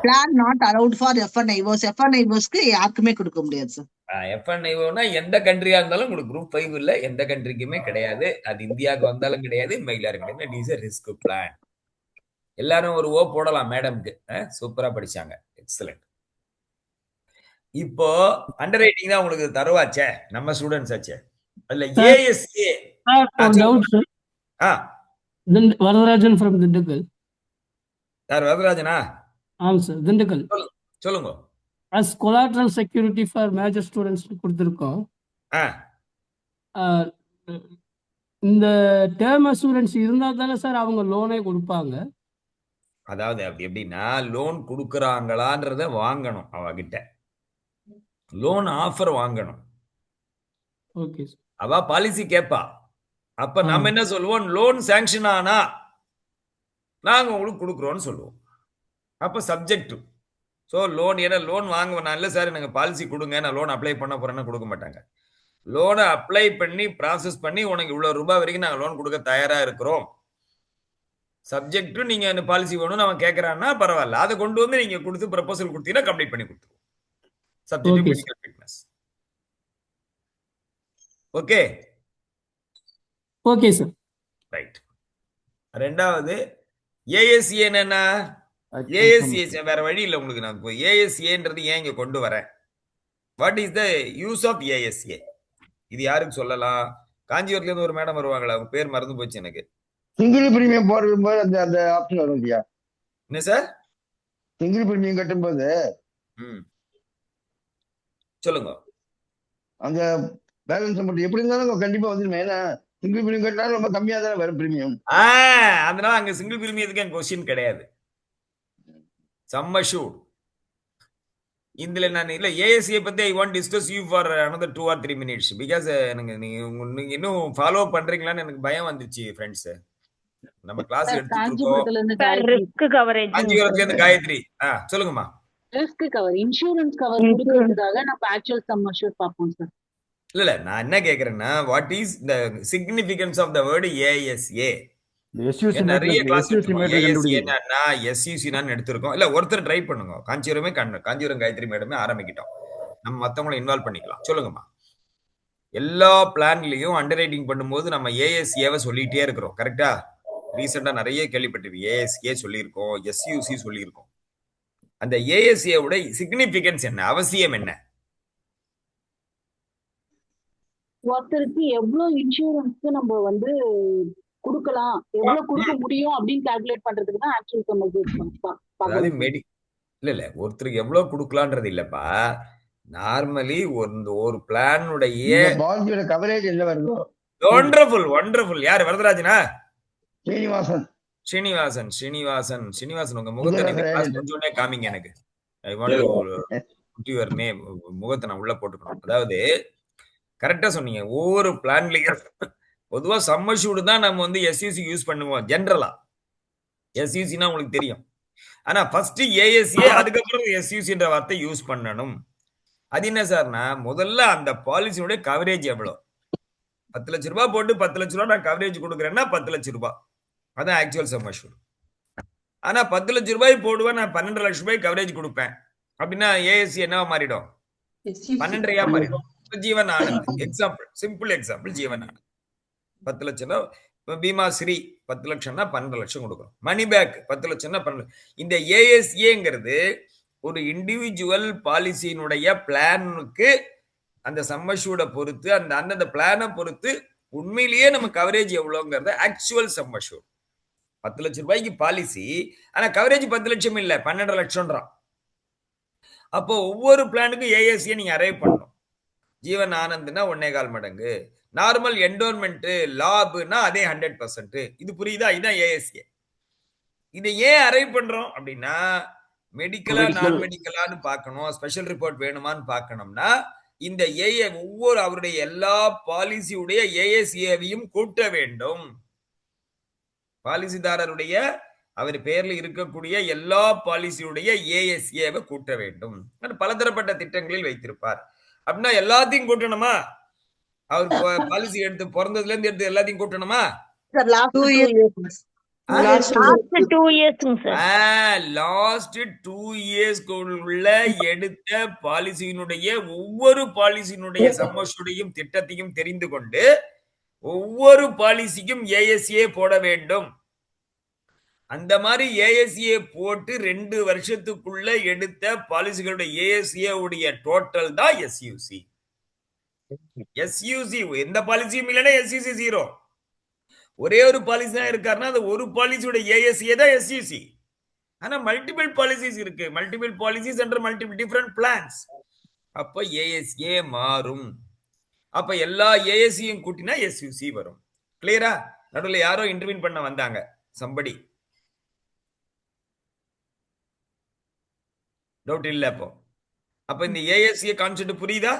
Plan not allowed for FNIOs. FNIOsக்கு யாருக்குமே கொடுக்க முடியாது சார். FNIOனா எந்த கண்ட்ரியா இருந்தாலும் உங்களுக்கு குரூப் 5 இல்ல, எந்த கண்ட்ரிக்குமே கிடையாது. அது இந்தியாவுக்கு வந்தாலும் கிடையாது, மயிலாரும் கிடையாது. It is a risk plan. எல்லாரும் ஒரு ஓ போடலாம் மேடம்க்கு. சூப்பரா படிச்சாங்க. எக்ஸலென்ட். இப்போ அண்டர் ரைட்டிங் தான் உங்களுக்கு தருவாச்சே, நம்ம ஸ்டூடெண்ட்ஸ் ஆச்சே. அதுல ASA doubt sir. Varadarajan from Dindigul. யார் வரதராஜனா? ஆமாம் சார், திண்டுக்கல். சொல்லுங்க. As collateral security for major students கொடுத்துருக்கோம். இந்த டேர்ம் அசூரன்ஸ் இருந்தால் தானே சார் அவங்க லோனே கொடுப்பாங்க. அதாவது அப்படி எப்படின்னா லோன் கொடுக்குறாங்களான்றத வாங்கணும், அவகிட்ட லோன் ஆஃபர் வாங்கணும். Okay sir. அவ பாலிசி கேட்பா. அப்ப நம்ம என்ன சொல்லுவோம், லோன் சாங்ஷன் ஆனா நாங்க உங்களுக்கு கொடுக்குறோம்னு சொல்லுவோம். அப்ப சப்ஜெக்ட். ஸோ லோன், ஏன்னா லோன் வாங்குவேன் இல்லை சார் எனக்கு பாலிசி கொடுங்க, நான் லோன் அப்ளை பண்ண போறேன்னு கொடுக்க மாட்டாங்க. லோனை அப்ளை பண்ணி ப்ராசஸ் பண்ணி உனக்கு இவ்வளவு ரூபாய் வரைக்கும் நாங்கள் லோன் கொடுக்க தயாரா இருக்கிறோம். சப்ஜெக்ட் நீங்க அந்த பாலிசி வேணும்னு அவன் கேட்கறான்னா பரவாயில்ல, அதை கொண்டு வந்து நீங்க கொடுத்து ப்ரப்போசல் கொடுத்தீங்கன்னா கம்ப்ளீட் பண்ணி கொடுத்துருவோம். Subject medical fitness. Okay okay sir. Right. ரெண்டாவது ASA என்னன்னா, ASA வேற வழி இல்லை உங்களுக்கு. நான் ASAன்றது ஏன் இங்க கொண்டு வரேன், what is the use of ASA? இது யாருக்கு சொல்லலாம்? காஞ்சிபுரத்துல இருந்து ஒரு மேடம் வருவாங்களா, அவங்க பேர் மறந்து போச்சு எனக்கு. சிங்கிள் பிரீமியம் போடும்போது அந்த அந்த ஆப்ஷன் வரும் இல்லையா? என்ன சார்? சிங்கிள் பிரீமியம் கட்டும்போது சொல்லுங்க, அந்த பேலன்ஸ் மட்டும் எப்படி இருந்தாலும் கண்டிப்பா வந்துருமே. ஏன்னா சிங்கிள் பிரீமியம் கட்டினாலும் ரொம்ப கம்மியா தானே வரும் பிரீமியம். அதனால அங்க சிங்கிள் பிரீமியத்துக்கு என் கொஸ்டின் கிடையாது. Some assured. இதுல நான் இல்ல ASA பத்தி I want discuss you for another 2 or 3 minutes because எனக்கு நீங்க இன்னும் ஃபாலோ பண்றீங்களான்னு எனக்கு பயம் வந்துச்சு ஃப்ரெண்ட்ஸ். நம்ம கிளாஸ் எடுத்துட்டு காஞ்சிபுரத்துல இருந்து காயத்ரி. சொல்லுங்கம்மா. ரிஸ்க் கவர், இன்சூரன்ஸ் கவர் கொடுக்கிறதுக்காக நம்ம ஆக்சுவல் சம் அஷ்யூர்ட் பார்ப்போம் சார். இல்ல நான் என்ன கேக்குறேன்னா, what is the significance of the word ASA? நிறைய கிளாஸ் SUC எடுத்திருக்கோம். இல்ல ஒருத்தர் ட்ரை பண்ணுங்க. காஞ்சிபுரம் காயத்ரி மேடமே ஆரம்பிக்கிட்டோம். நம்ம மத்தவங்களை இன்வால்வ் பண்ணிக்கலாம். சொல்லுங்கம்மா. எல்லா பிளான்லயும் அண்டர் ரைட்டிங் பண்ணும்போது நம்ம ASA சொல்லிட்டே இருக்கிறோம். கரெக்டா? ரீசெண்டா நிறைய கேள்விப்பட்டிருக்கோம். ASA சொல்லியிருக்கோம், SUC சொல்லியிருக்கோம். அந்த ASA உடைய சிக்னிஃபிகன்ஸ் என்ன, அவசியம் என்ன? ஒருத்தருக்கு எவ்வளவு இன்சூரன்ஸ் நம்ம வந்து கொடுக்கலாம், எவ்வளவு கொடுக்க முடியும் அப்படின்னு கால்குலேட் பண்றதுக்கு தான் ஆக்சுவல் சம் அஷ்யூர்ட். அதாவது இல்ல ஒருத்தருக்கு எவ்வளவு கொடுக்கலான்றது இல்லப்பா. நார்மலி ஒரு பிளானுடைய பாலிசியோட கவரேஜ் என்ன வருதோ. Wonderful wonderful. யார் வரதராஜனா? ஸ்ரீனிவாசன் உங்க முகத்தை நீங்க கிளாஸ் முடிஞ்சோடனே காமிங்க எனக்கு. I want to put your name. முகத்தை நான் உள்ள போட்டுக்கணும். அதாவது கரெக்டா சொன்னீங்க. ஒவ்வொரு பிளான்லயும் பொதுவா சம் அஷ்யூர்ட் தான் நம்ம வந்து SUC யூஸ் பண்ணுவோம் ஜெனரலா. SUCனா உங்களுக்கு தெரியும். ஆனா ஃபர்ஸ்ட் ASA அதுக்கப்புறம் SUCன்ற வார்த்தை யூஸ் பண்ணணும். அது என்ன சார்னா, முதல்ல அந்த பாலிசியோட கவரேஜ் எவ்வளவு. 10 லட்ச ரூபாய் போட்டு 10 லட்ச ரூபாய் நான் கவரேஜ் கொடுக்குறேன்னா 10 லட்ச ரூபாய், அதான் ஆக்சுவல் சம் அஷ்யூர்ட். ஆனா 10 லட்ச ரூபாய் போடுவேன், நான் 12 லட்ச ரூபாய் கவரேஜ் கொடுப்பேன் அப்படின்னா ASA என்னவா மாறிடும்? 12.5 மாறிடும். Jeevan Anand example, simple example. Jeevan Anand 10 லட்சம். பீமா ஸ்ரீ 10 லட்சம்னா 12 லட்சம் கொடுக்கணும். மணி பேக் 10 லட்சம்னா 12. இந்த ASAங்கிறது ஒரு இண்டிவிஜுவல் பாலிசியினுடைய பிளானுக்கு அந்த சம் அஷ்யூர்ட பொறுத்து அந்த பிளானை பொறுத்து உண்மையிலேயே நம்ம கவரேஜ் எவ்வளவுங்கிறத ஆக்சுவல் சம் அஷ்யூர்ட். 10 லட்சம் ரூபாய்க்கு பாலிசி, ஆனா கவரேஜ் 10 லட்சம் இல்ல 12 லட்சம்ன்றான். அப்போ ஒவ்வொரு பிளானுக்கும் ASA நீங்க அரைவ் பண்ணணும். ஜீவன் ஆனந்த்னா 1.25 மடங்கு, நார்மல் என்டோன்மெண்ட் லாப்னா அதே 100%. இது புரியுதா? இதுதான் ASA. இதை ஏன் அரைவ் பண்றோம் அப்படின்னா, மெடிக்கலா நான் மெடிக்கலான்னு பார்க்கணும், ஸ்பெஷல் ரிப்போர்ட் வேணுமான்னு பார்க்கணும்னா இந்த ஒவ்வொரு அவருடைய எல்லா பாலிசியுடைய ASAவையும் கூட்ட வேண்டும். பாலிசிதாரருடைய அவர் பேர்ல இருக்கக்கூடிய எல்லா பாலிசியுடைய ASAவை கூட்ட வேண்டும். பலதரப்பட்ட திட்டங்களில் வைத்திருப்பார். அப்படின்னா எல்லாத்தையும் கூட்டணுமா? அவர் பாலிசி எடுத்து பிறந்ததுல இருந்து எடுத்து எல்லாத்தையும் கூட்டணுமா? லாஸ்ட் 2 இயர்ஸ்ங்க சார். லாஸ்ட் 2 இயர்ஸ்க்குள்ள எடுத்த பாலிசியினுடைய ஒவ்வொரு பாலிசியினுடைய சம்மஷூடையும் திட்டத்தையும் தெரிந்து கொண்டு ஒவ்வொரு பாலிசிக்கும் ஏஎஸ்ஏ போட வேண்டும். அந்த மாதிரி ஏஎஸ்ஏ போட்டு 2 வருஷத்துக்குள்ள எடுத்த பாலிசிகளுடைய ஏஎஸ்ஏ உடைய டோட்டல் தான் எஸ்யூசி. எஸ்யூசி எந்த பாலிசியும் இல்லைன்னா எஸ்யூசி 0. ஒரே ஒரு பாலிசி தான் இருக்காருன்னா அது ஒரு பாலிசியோட ஏஎஸ்ஏ தான் எஸ்யூசி. ஆனா மல்டிபிள் பாலிசிஸ் இருக்கு, multiple policies under multiple different plans. அப்ப ஏஎஸ்ஏ மாறும். அப்ப எல்லா ஏஎஸ்சியும் கூட்டினா எஸ்யூசி வரும். கிளியரா? நடுவில் யாரோ இன்டர்வியூ பண்ண வந்தாங்க, சம்படி. டவுட் இல்ல அப்போ? அப்ப இந்த ஏஎஸ்சி கான்செப்ட் புரியுதா?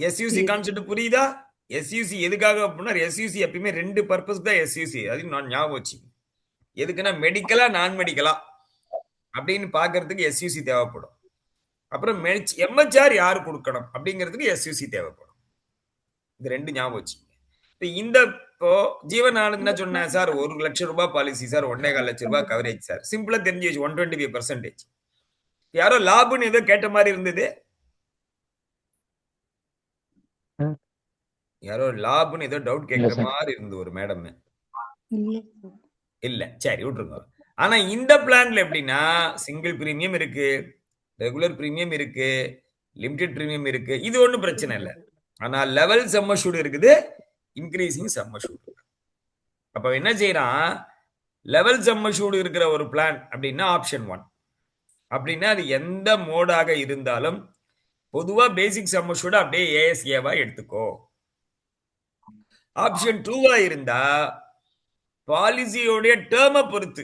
எஸ்யூசி கான்செப்ட் புரியுதா? எஸ்யூசி எதுக்காக அப்படின்னா எஸ்யூசி எப்பயுமே 2 பர்பஸ் தான் எஸ்யூசி. அது நான் ஞாபகம் வச்சு, எதுக்குன்னா மெடிக்கலா நான் மெடிக்கலா அப்படின்னு பாக்குறதுக்கு எஸ்யூசி தேவைப்படும். அப்புறம் எம்ஹெச்ஆர் யாரு கொடுக்கணும் அப்படிங்கிறதுக்கு எஸ்யூசி தேவைப்படும். இது 2 ஞாபகம் வச்சு. இந்த இப்போ ஜீவன் ஆனந்த் என்ன சொன்னேன் சார், 1 லட்சம் ரூபாய் பாலிசி சார், 1.25 லட்சம் ரூபாய் கவரேஜ் சார். சிம்பிளா தெரிஞ்சு வச்சு 125%. யாரோ லாபுன்னு ஏதோ கேட்ட மாதிரி இருந்தது. யாரோ லாபுன்னு ஏதோ டவுட் கேட்கிற மாதிரி இருந்தது ஒரு மேடம். இல்ல, சரி விட்டுருங்க. ஆனா இந்த பிளான்ல எப்படின்னா சிங்கிள் பிரீமியம் இருக்கு, ரெகுலர் பிரீமியம் இருக்கு, லிமிடெட் பிரீமியம் இருக்கு. இது ஒன்றும் பிரச்சனை இல்லை. ஆனா லெவல் சம் அஷ்யூர்ட் இருக்குது, இன்க்ரீசிங் சம் அஷ்யூர்ட். அப்ப என்ன செய்யறான், லெவல் சம் அஷ்யூர்ட் இருக்கிற ஒரு பிளான் அப்படின்னா ஆப்ஷன் 1 அப்படின்னா அது எந்த மோடாக இருந்தாலும் பொதுவா பேசிக் சம் அஷ்யூர்ட் அப்படியே ஏஎஸ்ஏவா எடுத்துக்கோ. ஆப்ஷன் 2வா இருந்தா பாலிசியோடைய டேர்மை பொறுத்து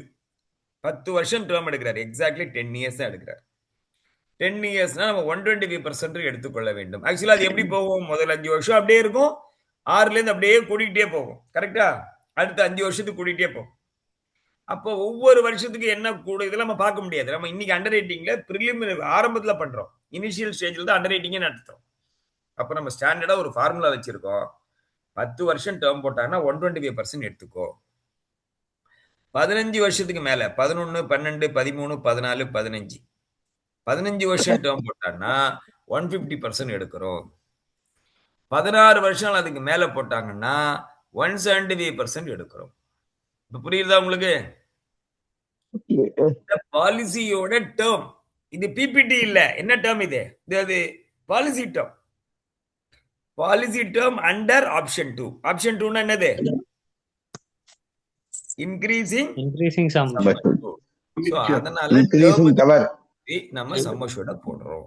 10 வருஷம் டேர்ம் எடுக்கிறார், எக்ஸாக்ட்லி 10 இயர்ஸ் தான் எடுக்கிறார். 10 இயர்ஸ்னா நம்ம 125% எடுத்துக்கொள்ள வேண்டும். ஆக்சுவலா அது எப்படி போகும், முதல் 5 வருஷம் அப்படியே இருக்கும், 6ல இருந்து அப்படியே கூட்டிகிட்டே போகும். கரெக்டா? அடுத்த 5 வருஷத்துக்கு கூட்டிகிட்டே போகும். அப்போ ஒவ்வொரு வருஷத்துக்கு என்ன கூட இதெல்லாம் நம்ம பார்க்க முடியாது. நம்ம இன்னைக்கு அண்டர் ரைட்டிங்ல பிரிலிமினரி ஆரம்பத்துல பண்றோம், இனிஷியல் ஸ்டேஜ்ல தான் அண்டர் ரைட்டிங்கே நடத்துறோம். அப்போ நம்ம ஸ்டாண்டர்டா ஒரு ஃபார்முலா வச்சிருக்கோம். 10 வருஷம் டேர்ம் போட்டாங்கன்னா 125% எடுத்துக்கோ. 15 வருஷத்துக்கு மேல 11, 12, 13, 14, 15 15 வருஷம் டேர்ம் போட்டாங்கன்னா 150% எடுக்கிறோம். 16 வருஷம் அதுக்கு மேல போட்டாங்கன்னா 175% எடுக்கிறோம். இப்ப புரியுதா உங்களுக்கு? பாலிசியோட டேர்ம் இது பிபிடி இல்ல. என்ன டேர்ம் இது? இது policy term. Policy term under option 2. Option 2னா என்னது? Increasing sum assured. சோ அதனால நம்ம சம் அஷ்யூர்ட் போடுறோம்.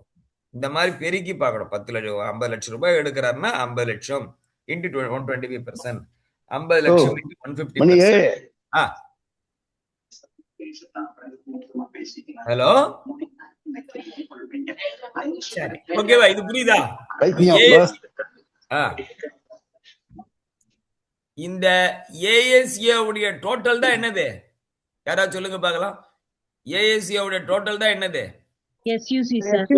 இந்த மாதிரி பெருக்கி பார்க்கணும். 10 லட்சம் 50 லட்சம் ரூபாய் எடுக்கிறாருன்னா 50 லட்சம் இன்டு 125%, 50 லட்சம் இன்டு 150%. ஹலோ, சரி, ஓகேவா? இது புரியுதா? இந்த ஏஎஸ்ஏ உடைய டோட்டல் தான் என்னது? யாராவது சொல்லுங்க பார்க்கலாம். ஏஎஸ்ஏ உடைய டோட்டல் தான் என்னது? எஸ்யூசி சார்.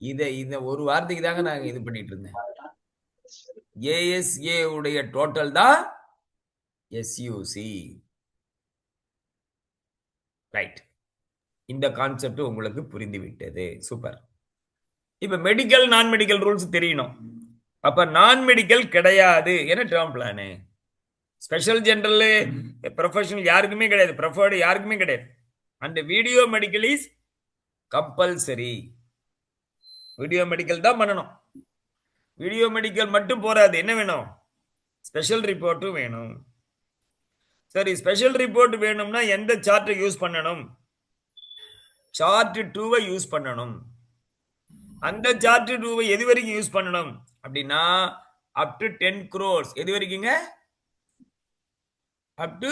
இத ஒரு வார்த்தைக்கு தாங்க நாங்க இது பண்ணிட்டு இருந்தேன். ஏஎஸ்ஏ உடைய டோட்டல் தான் எஸ்யூசி. ரைட். இந்த கான்செப்ட் உங்களுக்கு புரிந்து விட்டது. சூப்பர். இப்ப மெடிக்கல் நான் மெடிக்கல் ரூல்ஸ் தெரியணும். அப்ப நான் மெடிக்கல் கிடையாது என்ன term plan. Special general professional யாருக்குமே கிடையாது, ப்ரிஃபர்டு யாருக்குமே கிடையாது. And video medical is compulsory. Video medical தான் பண்ணணும். வீடியோ மெடிக்கல் மட்டும் போராது, என்ன வேணும்? ஸ்பெஷல் ரிப்போர்ட்டும் வேணும். சரி, ஸ்பெஷல் ரிப்போர்ட் வேணும்னா எந்த சார்ட்டை யூஸ் பண்ணணும்? சார்ட் 2வை யூஸ் பண்ணணும். அந்த சார்ட் 2வை எது வரைக்கும் யூஸ் பண்ணணும் அப்படின்னா அப் டு 10 crores. எது வரைக்குங்க? அப் டு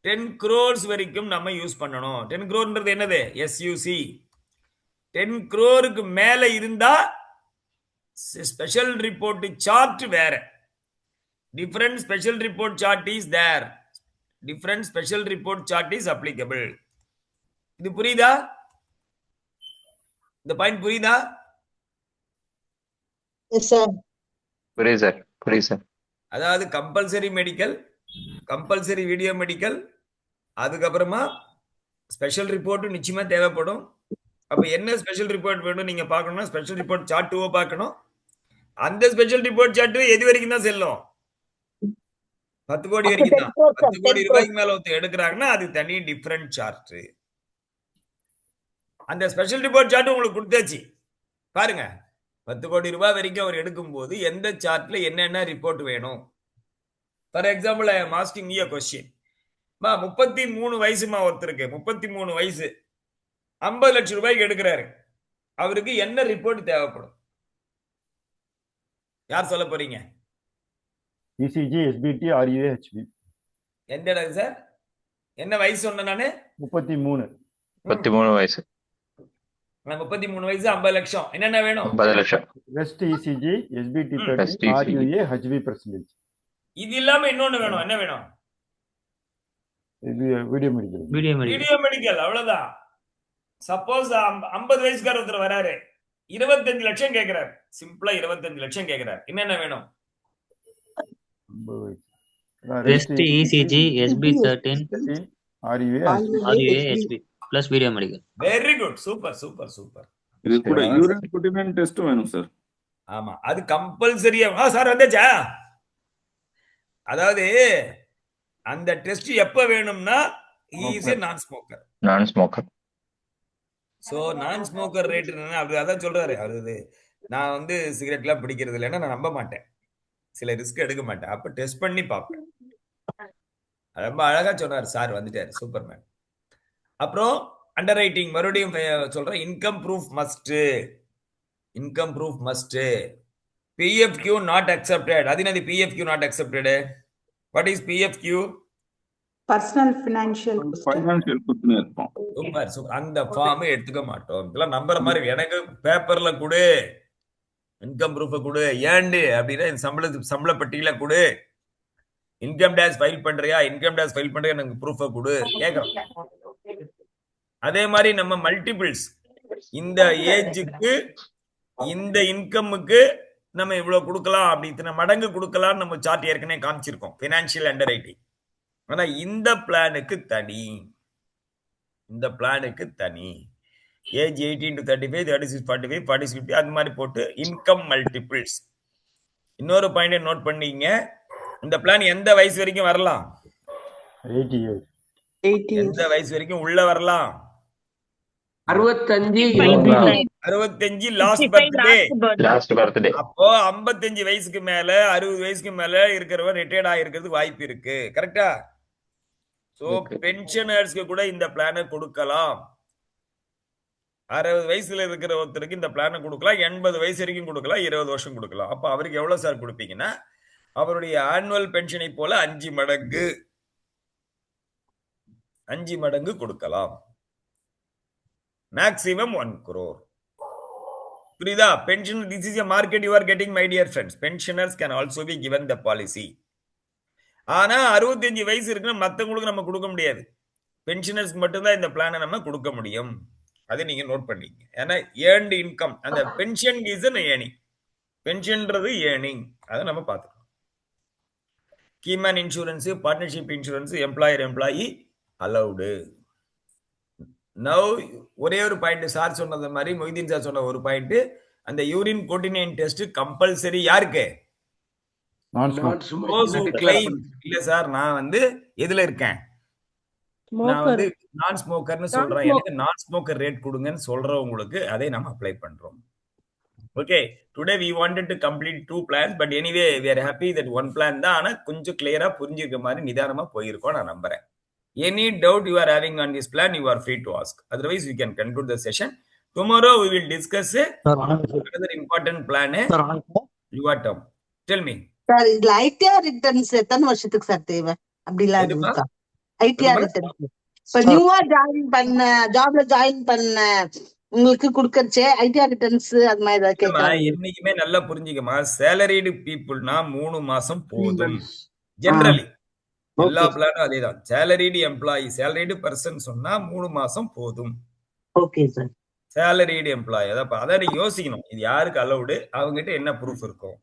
10 crores வரைக்கும் நம்ம யூஸ் பண்ணணும். 10 crore என்னது? எஸ்யூசி. 10 crore மேல இருந்தா ஸ்பெஷல் ரிப்போர்ட் சார்ட் வேற. Different special report chart is there. Different special report chart is applicable. இது புரியுதா? இந்த பாயிண்ட் புரியுதா? புரியுது சார். அதாவது compulsory medical, compulsory video medical, அதுக்கப்புறமா ஸ்பெஷல் ரிப்போர்ட்டும் நிச்சயமா தேவைப்படும். அப்ப என்ன ஸ்பெஷல் ரிப்போர்ட் வேணும் நீங்க பார்க்கணும்னா ஸ்பெஷல் ரிப்போர்ட் சார்ட் 2 பார்க்கணும். அந்த ஸ்பெஷல் ரிப்போர்ட் சார்ட் எது வரைக்கும் தான் செல்லும்? 10 கோடி வரைக்கும் தான். 10 கோடி ரூபாய்க்கு மேல ஒருத்தர் எடுக்கிறாங்கன்னா அது தனி டிஃபரண்ட் சார்ட். அந்த ஸ்பெஷல் ரிப்போர்ட் சார்ட் உங்களுக்கு கொடுத்தாச்சு பாருங்க. 10 கோடி ரூபாய் வரைக்கும் அவர் எடுக்கும்போது எந்த சார்ட்ல என்னென்ன ரிப்போர்ட் வேணும். For example I am asking you a question. 33 வயசுமா ஒருத்தருக்கு, 33 வயசு, 50 லட்சம் ரூபாய்க்கு எடுக்கிறாரு. அவருக்கு என்ன ரிப்போர்ட் தேவைப்படும்? யார் சொல்ல போறீங்க? ECG, SBT, RUA, HB. எந்த இடம் சார்? என்ன வயசு சொன்ன நானு? 33 வயசு. 33 வயசு 50 லட்சம். என்னென்ன வேணும்? 50 லட்சம். Rest ECG, SBT 30, RUA, HB %. இது இல்லாம இன்னொன்னு வேணும். என்ன வேணும்? Video medical. Video medical. அவ்வளவுதான். சப்போஸ் 50 வயசுக்கார ஒருத்தர் வராரு, 25 லட்சம் கேட்கிறார். சிம்பிளா 25 லட்சம் கேட்கிறார். என்னென்ன வேணும்? Rest ECG, SB13, RUA, HB plus video medical. Very good. Super super super. இது கூட யூரின் புட்டின் டெஸ்ட் வேணும் சார். ஆமா, அது கம்பல்சரியா. சார் வந்துச்சா? அதாவது அந்த டெஸ்ட் எப்ப வேணும்னா is non smoker. Non smoker. So நான் ஸ்மோக்கர் ரேட் என்ன அப்படி அதான் சொல்றாரு அவரு. நான் வந்து சிகரெட்லாம் பிடிக்கிறது இல்லைன்னா நான் நம்ப மாட்டேன், சில ரிஸ்க் எடுக்க மாட்டேன். அப்ப டெஸ்ட் பண்ணி பார்ப்பேன். ரொம்ப அழகா சொன்னார் சார், வந்துட்டாரு. சூப்பர்மேன். அப்புறம் அண்டர் ரைட்டிங் மறுபடியும் சொல்றேன். Income proof must. Income proof must. PFQ not accepted. அது என்னது PFQ not accepted? What is PFQ? Personal financial question இருக்கும். Super super. அந்த ஃபார்ம் எடுத்துக்க மாட்டோம். இதெல்லாம் நம்புற மாதிரி எனக்கு பேப்பர்ல கொடு, இன்கம் ப்ரூஃப் கொடு, ஏண்டு அப்படின்னா சம்பள பட்டியல கொடு, இன்கம் டேக்ஸ் ஃபைல் பண்றியா, இன்கம் டேக்ஸ் ஃபைல் பண்றியா, எனக்கு ப்ரூஃப் கொடு கேட்கறோம். அதே மாதிரி நம்ம மல்டிபிள்ஸ், இந்த ஏஜுக்கு இந்த இன்கமுக்கு நம்ம இவ்வளவு கொடுக்கலாம், அப்படி இத்தனை மடங்கு கொடுக்கலாம் நம்ம சார்ட் ஏற்கனவே காமிச்சிருக்கோம், பினான்சியல் அண்டர் ரைட்டிங். ஆனா இந்த பிளானுக்கு தனி, இந்த பிளானுக்கு தனி. ஏஜ் 18 to 35, 36, 45, 46, 50 அது மாதிரி போட்டு இன்கம் மல்டிபிள்ஸ். இன்னொரு பாயிண்ட் நோட் பண்ணீங்க, இந்த பிளான் எந்த வயசு வரைக்கும் வரலாம்? 80 years. எந்த வயசு வரைக்கும் உள்ள வரலாம்? 65 லாஸ்ட் பர்த்டே. அப்போ 55 வயசுக்கு மேல 60 வயசுக்கு மேல இருக்கிறவன் ரிட்டையர்ட் ஆயிருக்கிறதுக்கு வாய்ப்பு இருக்கு. கரெக்டா? சோ பென்ஷனர்ஸ்க்கு கூட இந்த பிளானை கொடுக்கலாம். 60 வயசுல இருக்கிற ஒருத்தருக்கு இந்த பிளானை கொடுக்கலாம், 80 வயசு வரைக்கும் கொடுக்கலாம், 20 வருஷம் கொடுக்கலாம். அப்ப அவருக்கு எவ்வளவு சார் கொடுப்பீங்கன்னா அவருடைய ஆனுவல் பென்ஷனை போல 5 மடங்கு கொடுக்கலாம். Maximum 1 crore. புரியுதா? Pension, this is a market you are getting, my dear friends. Pensioners can also be given the policy. ஆனா 65 வயசு இருக்குன்னா மத்தவங்களுக்கு நம்ம கொடுக்க முடியாது. பென்ஷனர்ஸ்க்கு மட்டும்தான் இந்த பிளானை நம்ம கொடுக்க முடியும். அதை நீங்க நோட் பண்ணீங்க. ஏன்னா ஏர்ன்டு இன்கம், அந்த பென்ஷன் இஸ் an earning. பென்ஷன்ன்றது ஏர்னிங், அதை நம்ம பார்த்துக்கணும். Keyman insurance, partnership insurance, employee allowed. Now ஒரே ஒரு பாயிண்ட் சார் சொன்னது மாதிரி, மொய்தீன் சார் சொன்ன ஒரு பாயிண்ட், அந்த யூரின் கோட்டினைன் டெஸ்ட் கம்பல்சரி யாருக்கு? இல்ல சார், நான் வந்து எதுல இருக்கேன், நான் வந்து நான் ஸ்மோக்கர்னு சொல்றேன், எனக்கு நான் ஸ்மோக்கர் ரேட் கொடுங்கன்னு சொல்றவங்களுக்கு அதை நம்ம அப்ளை பண்றோம். Okay, today we wanted to complete 2 plans, but anyway we are happy that 1 plan தான். ஆனா கொஞ்சம் கிளியரா புரிஞ்சிருக்க மாதிரி நிதானமா போயிருக்கோம் நான் நம்புறேன். Any doubt you are having on this plan, you are free to ask. Otherwise, we can conclude the session. Tomorrow we will discuss another important plan. Your term. Tell me. Sir, இதுல ITR returns எத்தனை வருஷத்துக்கு sir தேவை? அப்படிலாம் இருக்கா? ITR returns. இப்ப நியூவா join பண்ண, ஜாப்ல ஜாயின் பண்ண உங்களுக்கு கொடுக்கறச்சே ITR returns அது மாதிரி ஏதாவது கேட்கலாம். என்னைக்குமே நல்லா புரிஞ்சுக்கமா, salaried peopleனா 3 மாசம் போதும். ஜெனரலி எல்லா பிளானும் அதேதான். salaried employee, salaried person சொன்னா 3 மாசம் போதும். Okay sir. salaried employee அதான் நீங்க யோசிக்கணும். இது யாருக்கு அலௌடு, அவங்க கிட்ட என்ன ப்ரூஃப் இருக்கும்.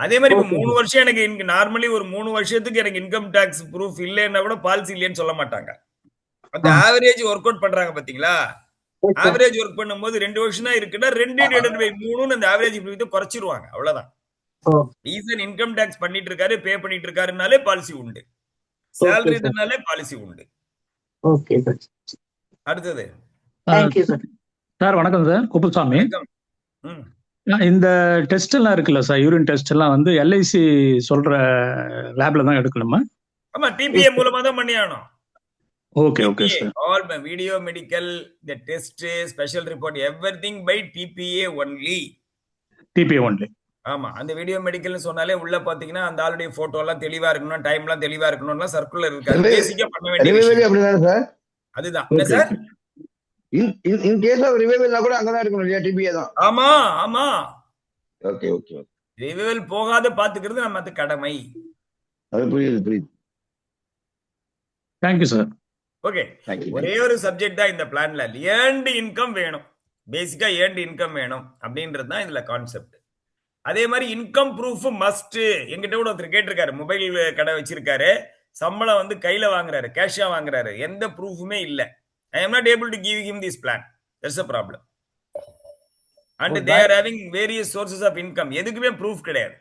அதே மாதிரி இப்ப 3 வருஷம் எனக்கு நார்மலி ஒரு 3 வருஷத்துக்கு எனக்கு இன்கம் டாக்ஸ் ப்ரூஃப் இல்லைன்னா கூட பாலிசி இல்லைன்னு சொல்ல மாட்டாங்க. அந்த ஆவரேஜ் ஒர்க் அவுட் பண்றாங்க பாத்தீங்களா? ஆவரேஜ் ஒர்க் பண்ணும்போது 2 வருஷம் தான் இருக்குன்னா 2/3 அந்த ஆவரேஜ் விகிதத்தை குறைச்சிருவாங்க. அவ்வளவுதான். ரீசன் இன்கம் டாக்ஸ் பண்ணிட்டு இருக்காரு, பே பண்ணிட்டு இருக்காருனாலே பாலிசி உண்டு. சேலரி இதுனாலே பாலிசி உண்டு. Okay sir. அடுத்தது. Thank you sir. சார் வணக்கம் சார். குப்புசாமி. இந்த டெஸ்ட் எல்லாம் இருக்குல்ல சார், யூரின் டெஸ்ட் எல்லாம் வந்து எல்ஐசி சொல்ற லேப்ல தான் எடுக்கணுமா? ஆமா, டிபிஏ மூலமா தான் பண்ணியாகணும். Okay okay sir. All video medical, the test, special report, everything by TPA only. TPA only. ஆமா, அந்த வீடியோ மெடிக்கல்னு சொன்னாலே உள்ள பாத்தீங்கன்னா அந்த ஆளுடைய போட்டோ எல்லாம் தெளிவா இருக்கணும், டைம் எல்லாம் தெளிவா இருக்கணும்னா சர்க்குலர் இருக்கு. பேசிக்கா பண்ண வேண்டிய விஷயம் அப்படிதானே சார்? அதுதான். என்ன சார்? இன் கேஸ் ஆஃப் ரிவைவல்னா கூட அங்க தான் இருக்கணும் இல்லையா? டிபிஏ தான். ஆமா ஆமா. Okay okay. ரிவைவல் போகாத பாத்துக்கிறது நமது கடமை. அது புரியுது. Thank you sir. ஓகே, ஒரே ஒரு சப்ஜெக்ட் தான் இந்த பிளான்ல, ஏர்ன்டு இன்கம் வேணும். பேசிக்கா ஏர்ன்டு இன்கம் வேணும் அப்படின்றது தான் இதுல கான்செப்ட். அதே மாதிரி இன்கம் ப்ரூஃப் மஸ்ட். என்கிட்ட கூட ஒருத்தர் கேட்டிருக்காரு, மொபைல் கடை வச்சிருக்காரு, சம்பளம் வந்து கையில வாங்குறாரு, கேஷா வாங்குறாரு, எந்த ப்ரூஃபுமே இல்ல. I am not able to give him this plan. That's a problem. And they are having various sources of income. எதுக்குமே ப்ரூஃப் கிடையாது.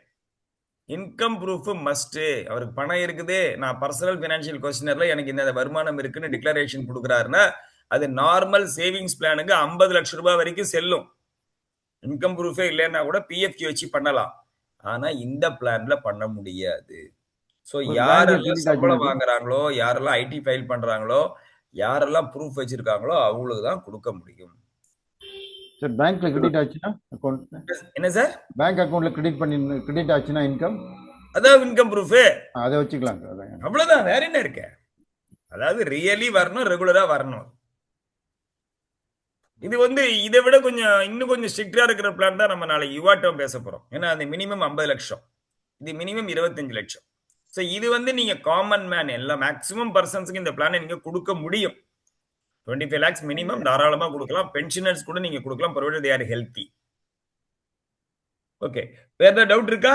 Income proof must. அவருக்கு பணம் இருக்குது, நான் பர்சனல் பினான்சியல் கொஸ்டினர்ல எனக்கு இந்த வருமானம் இருக்குன்னு டிக்ளரேஷன் கொடுக்குறாருன்னா அது நார்மல் சேவிங்ஸ் பிளானுக்கு 50 லட்சம் ரூபாய் வரைக்கும் செல்லும். இன்கம் ப்ரூஃபே இல்லைன்னா கூட பிஎஃப்கி வச்சு பண்ணலாம். ஆனா இந்த பிளான்ல பண்ண முடியாது. ஸோ யாரெல்லாம் சம்பளம் வாங்குறாங்களோ, யாரெல்லாம் ஐடி ஃபைல் பண்றாங்களோ, யாரெல்லாம் ப்ரூஃப் வச்சிருக்காங்களோ அவங்களுக்கு தான் கொடுக்க முடியும். சார் பேங்க்ல கிரெடிட் ஆச்சுன்னா அக்கவுண்ட் என்ன சார்? பேங்க் அக்கவுண்ட்ல கிரெடிட் ஆச்சுன்னா இன்கம், அதான் இன்கம் ப்ரூஃப். அதை வச்சுக்கலாம் சார். அவ்வளவுதான், வேற என்ன இருக்கு? அதாவது ரியலி வரணும், ரெகுலரா வரணும். இது வந்து இதை விட இன்னும் கொஞ்சம் ஸ்ட்ரிக்டா இருக்கிற பிளான் தான் நம்ம நாளைக்கு யுவா டேர்ம் பேச போறோம். ஏன்னா அது மினிமம் 50 லட்சம், இது மினிமம் 25 லட்சம். ஸோ இது வந்து நீங்க காமன் மேன் எல்லா மேக்சிமம் பர்சன்ஸுக்கு இந்த பிளானை நீங்க கொடுக்க முடியும். 25 lakhs மினிமம் தாராளமா கொடுக்கலாம். பென்ஷனர்ஸ் கூட நீங்க கொடுக்கலாம், provided they are healthy. Okay, வேற ஏதாவது டவுட் இருக்கா?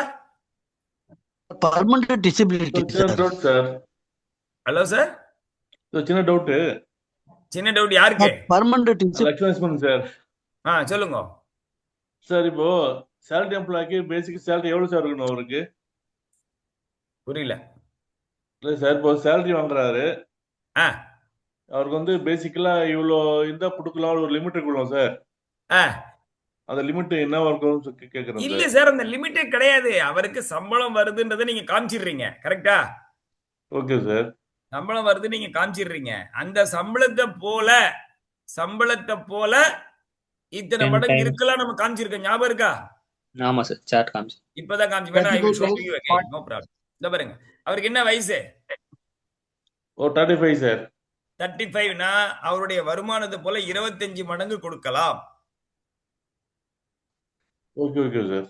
Permanent disability sir. Hello sir, சின்ன டவுட். சின்ன டவுட் யாருக்கு? Permanent Lakshmanan sir. சொல்லுங்க சார். இப்போ சேலரி எம்ப்ளாய்க்கு பேசிக் சேலரி எவ்வளவு சார் இருக்கணும் அவருக்கு? புரியல. இல்ல சார், இப்போ சேலரி வாங்குறாரு, அவருக்கு வந்து பேசிக்கலா இவ்வளோ இருந்தா கொடுக்கலாம், ஒரு லிமிட் இருக்கணும் சார். அந்த லிமிட் என்ன இருக்கும் கேக்குறேன். இல்ல சார், அந்த லிமிட்டே கிடையாது. அவருக்கு சம்பளம் வருதுன்றதை நீங்க காமிச்சிடுறீங்க, கரெக்டா? Okay sir. சம்பளம் வருது நீங்க காமிச்சிடுறீங்க. அந்த சம்பளத்தை போல இத்தனை மடங்கு இருக்கலாம் நம்ம காமிச்சிருக்கோம். ஞாபகம் இருக்கா? ஆமா சார், சார்ட் காமிச்சு இப்பதான் காமிச்சு வேணா. I will show you again, no problem. இத பாருங்க, அவருக்கு என்ன வயசு? 35 சார். 35னா அவருடைய வருமானத்தை போல 25 மடங்கு கொடுக்கலாம். Okay okay sir.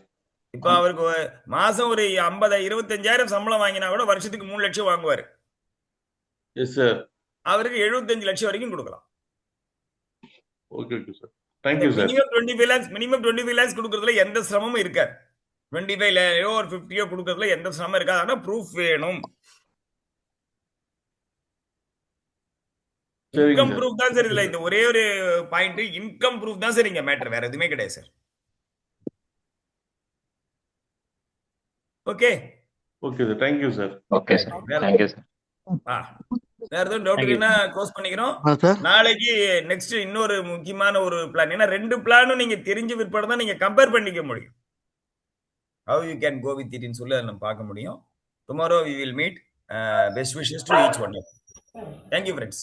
இப்ப அவருக்கு மாசம் ஒரு 25,000 சம்பளம் வாங்கினா கூட வருஷத்துக்கு 3 லட்சம் வாங்குவாரு. Yes sir. அவருக்கு 75 லட்சம் வரைக்கும் கொடுக்கலாம். Okay okay sir. Thank you sir. Minimum 25 lakhs கொடுக்கறதுல எந்த சிரமமும் இருக்காது. 25 or 50 கொடுக்கறதுல எந்த சிரமம் இருக்காது. ஆனா ப்ரூஃப் வேணும். இன்கம் ப்ரூஃப் தான் சார் இதுல இந்த ஒரே ஒரு பாயிண்ட். இன்கம் ப்ரூஃப் தான் சார் இங்க மேட்டர், வேற எதுவுமே கிடையாது sir. Okay okay sir. Thank you sir. Okay sir. Thank you sir. வேற எதுவும் டவுட் இல்லைன்னா க்ளோஸ் பண்ணிக்கிறோம். நாளைக்கு நெக்ஸ்ட் இன்னொரு முக்கியமான ஒரு பிளான். ஏன்னா 2 பிளானும் நீங்க தெரிஞ்ச பிற்பாடு தான் நீங்க கம்பேர் பண்ணிக்க முடியும். How you can go with it ன்னு சொல்லி நம்ம பார்க்க முடியும். Tomorrow we will meet. Best wishes to each one. Thank you friends.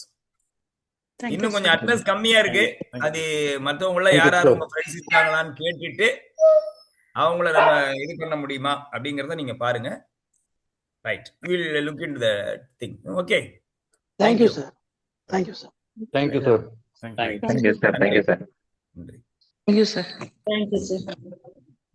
இன்னும் கொஞ்சம் அட்டெண்டன்ஸ் கம்மியா இருக்கு. அது மற்றவங்கள யாராரும் உங்க ஃப்ரெண்ட்ஸ் இருக்காங்களான்னு கேட்டுட்டு அவங்கள நம்ம இது பண்ண முடியுமா அப்படிங்கறத நீங்க பாருங்க. Right, we will look into the thing. Okay. Thank you sir. Thank you sir. Thank you sir. Thank you sir. Thank you sir. Thank you sir. Thank you sir.